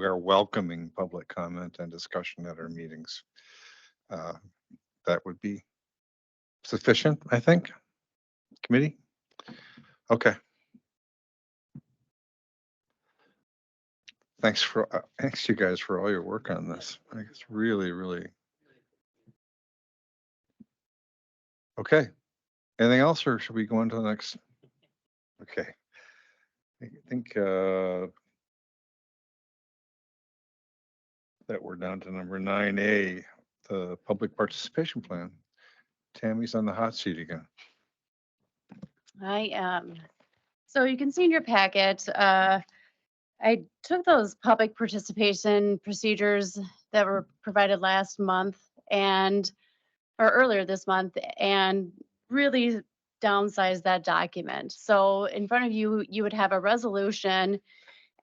are welcoming public comment and discussion at our meetings, that would be sufficient, I think. Committee? Okay. Thanks you guys for all your work on this. I think it's really, really. Okay. Anything else, or should we go on to the next? Okay. I think that we're down to number 9A, the public participation plan. Tammy's on the hot seat again. I am. So you can see in your packet, I took those public participation procedures that were provided last month or earlier this month and really downsized that document. So in front of you, you would have a resolution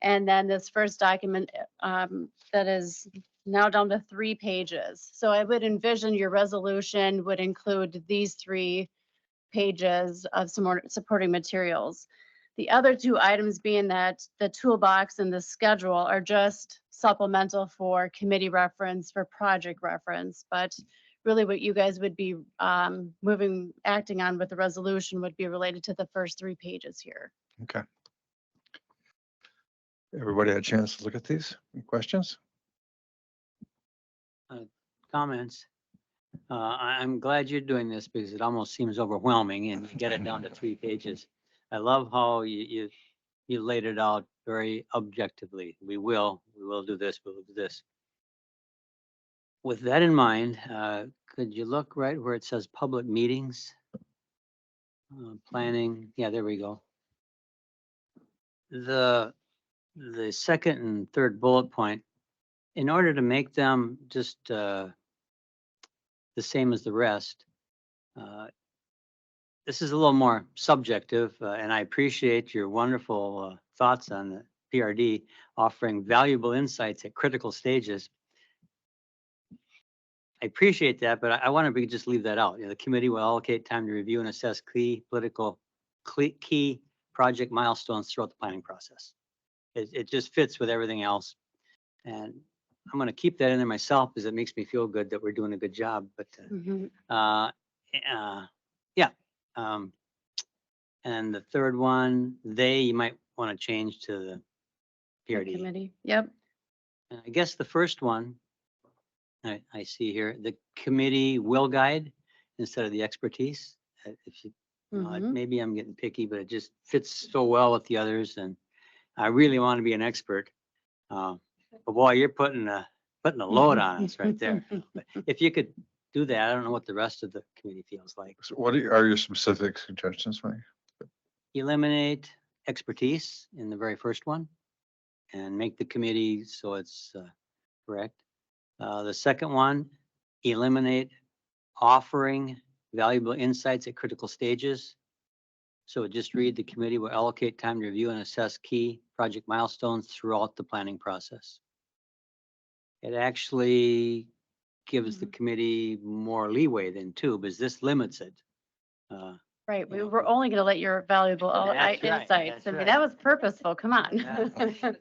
and then this first document that is now down to 3 pages. So I would envision your resolution would include these 3 pages of some more supporting materials. The other 2 items being that the toolbox and the schedule are just supplemental for committee reference, for project reference. But really what you guys would be acting on with the resolution would be related to the first 3 pages here. Okay. Everybody had a chance to look at these? Any questions? Comments? I'm glad you're doing this because it almost seems overwhelming and you get it down to 3 pages. I love how you laid it out very objectively. We will do this, we'll do this. With that in mind, could you look right where it says public meetings? Planning, yeah, there we go. The second and third bullet point, in order to make them just the same as the rest, this is a little more subjective, and I appreciate your wonderful thoughts on the PRD offering valuable insights at critical stages. I appreciate that, but I want to just leave that out. You know, the committee will allocate time to review and assess key project milestones throughout the planning process. It just fits with everything else. And I'm going to keep that in there myself because it makes me feel good that we're doing a good job. But yeah. And the third one, you might want to change to the PRD. Committee, yep. And I guess the first one, I see here, the committee will guide instead of the expertise. If you, maybe I'm getting picky, but it just fits so well with the others. And I really want to be an expert. But boy, you're putting a load on us right there. But if you could do that, I don't know what the rest of the committee feels like. So what are your specific suggestions, Mike? Eliminate expertise in the very first one and make the committee so it's correct. The second one, eliminate offering valuable insights at critical stages. So just read, the committee will allocate time to review and assess key project milestones throughout the planning process. It actually gives the committee more leeway than 2, because this limits it. Right, we were only going to let your valuable That's right, insights. that's I mean, right. that was purposeful. Come on. Yeah.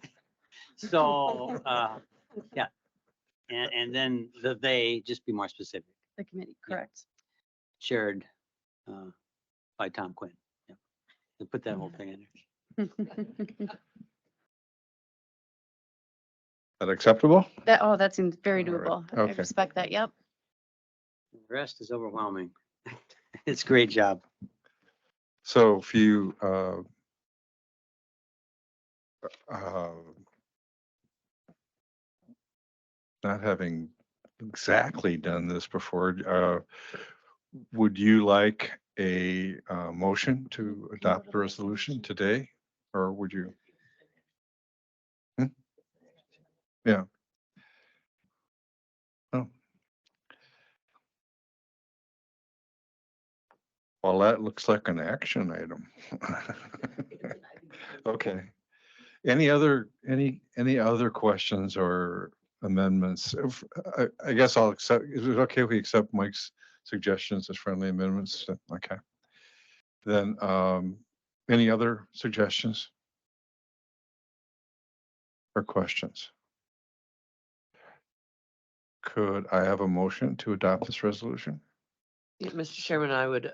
So, yeah. And then they just be more specific, The committee, Yeah. correct. chaired by Tom Quinn. Yeah. They put that whole thing in there. That acceptable? That seems very All right, doable. I okay. respect that. Yep. The rest is overwhelming. It's a great job. So if you not having exactly done this before, would you like a motion to adopt the resolution today? Or would you? Yeah. Oh. Well, that looks like an action item. Okay. Any other questions or amendments? I guess I'll accept, is it okay if we accept Mike's suggestions as friendly amendments? Okay. Then, any other suggestions? Or questions? Could I have a motion to adopt this resolution? Yeah, Mr. Chairman, I would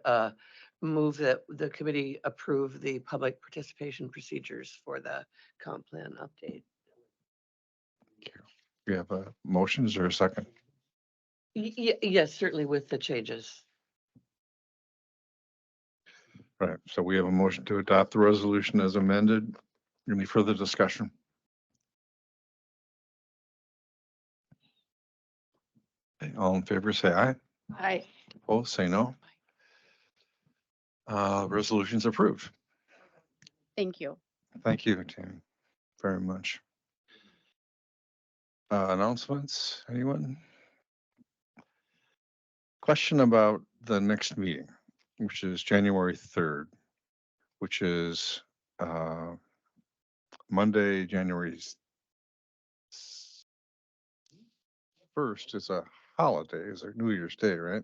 move that the committee approve the public participation procedures for the comp plan update. We have a motion, is there a second? Yes, certainly with the changes. Right, so we have a motion to adopt the resolution as amended. Any further discussion? Okay, all in favor, say aye. Aye. Opposed, say no. Resolution's approved. Thank you. Thank you, Tammy, very much. Announcements, anyone? Question about the next meeting, which is January 3rd, which is Monday, January 1st is a holiday, is a New Year's Day, right?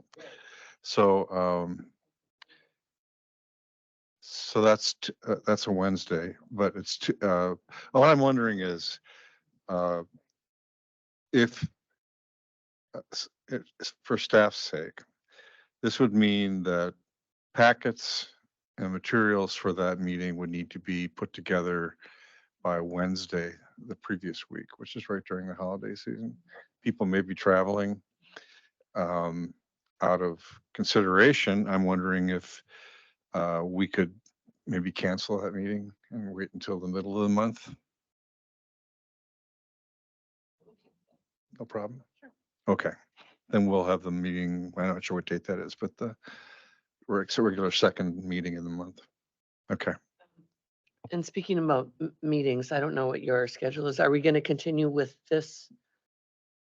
So, so that's a Wednesday, but all I'm wondering is, if, for staff's sake, this would mean that packets and materials for that meeting would need to be put together by Wednesday, the previous week, which is right during the holiday season. People may be traveling. Out of consideration, I'm wondering if we could maybe cancel that meeting and wait until the middle of the month. No problem. Okay, then we'll have the meeting. I'm not sure what date that is, but the regular second meeting in the month. Okay. And speaking about meetings, I don't know what your schedule is. Are we going to continue with this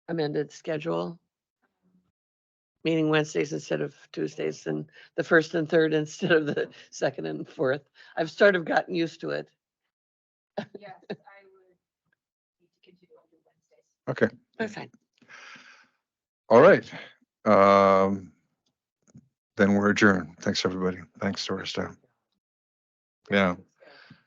amended schedule? Meeting Wednesdays instead of Tuesdays, and the 1st and 3rd instead of the 2nd and 4th. I've sort of gotten used to it. Yes, I would need to continue on Wednesdays. Okay. That's fine. All right. Then we're adjourned. Thanks, everybody. Thanks to our staff. Yeah.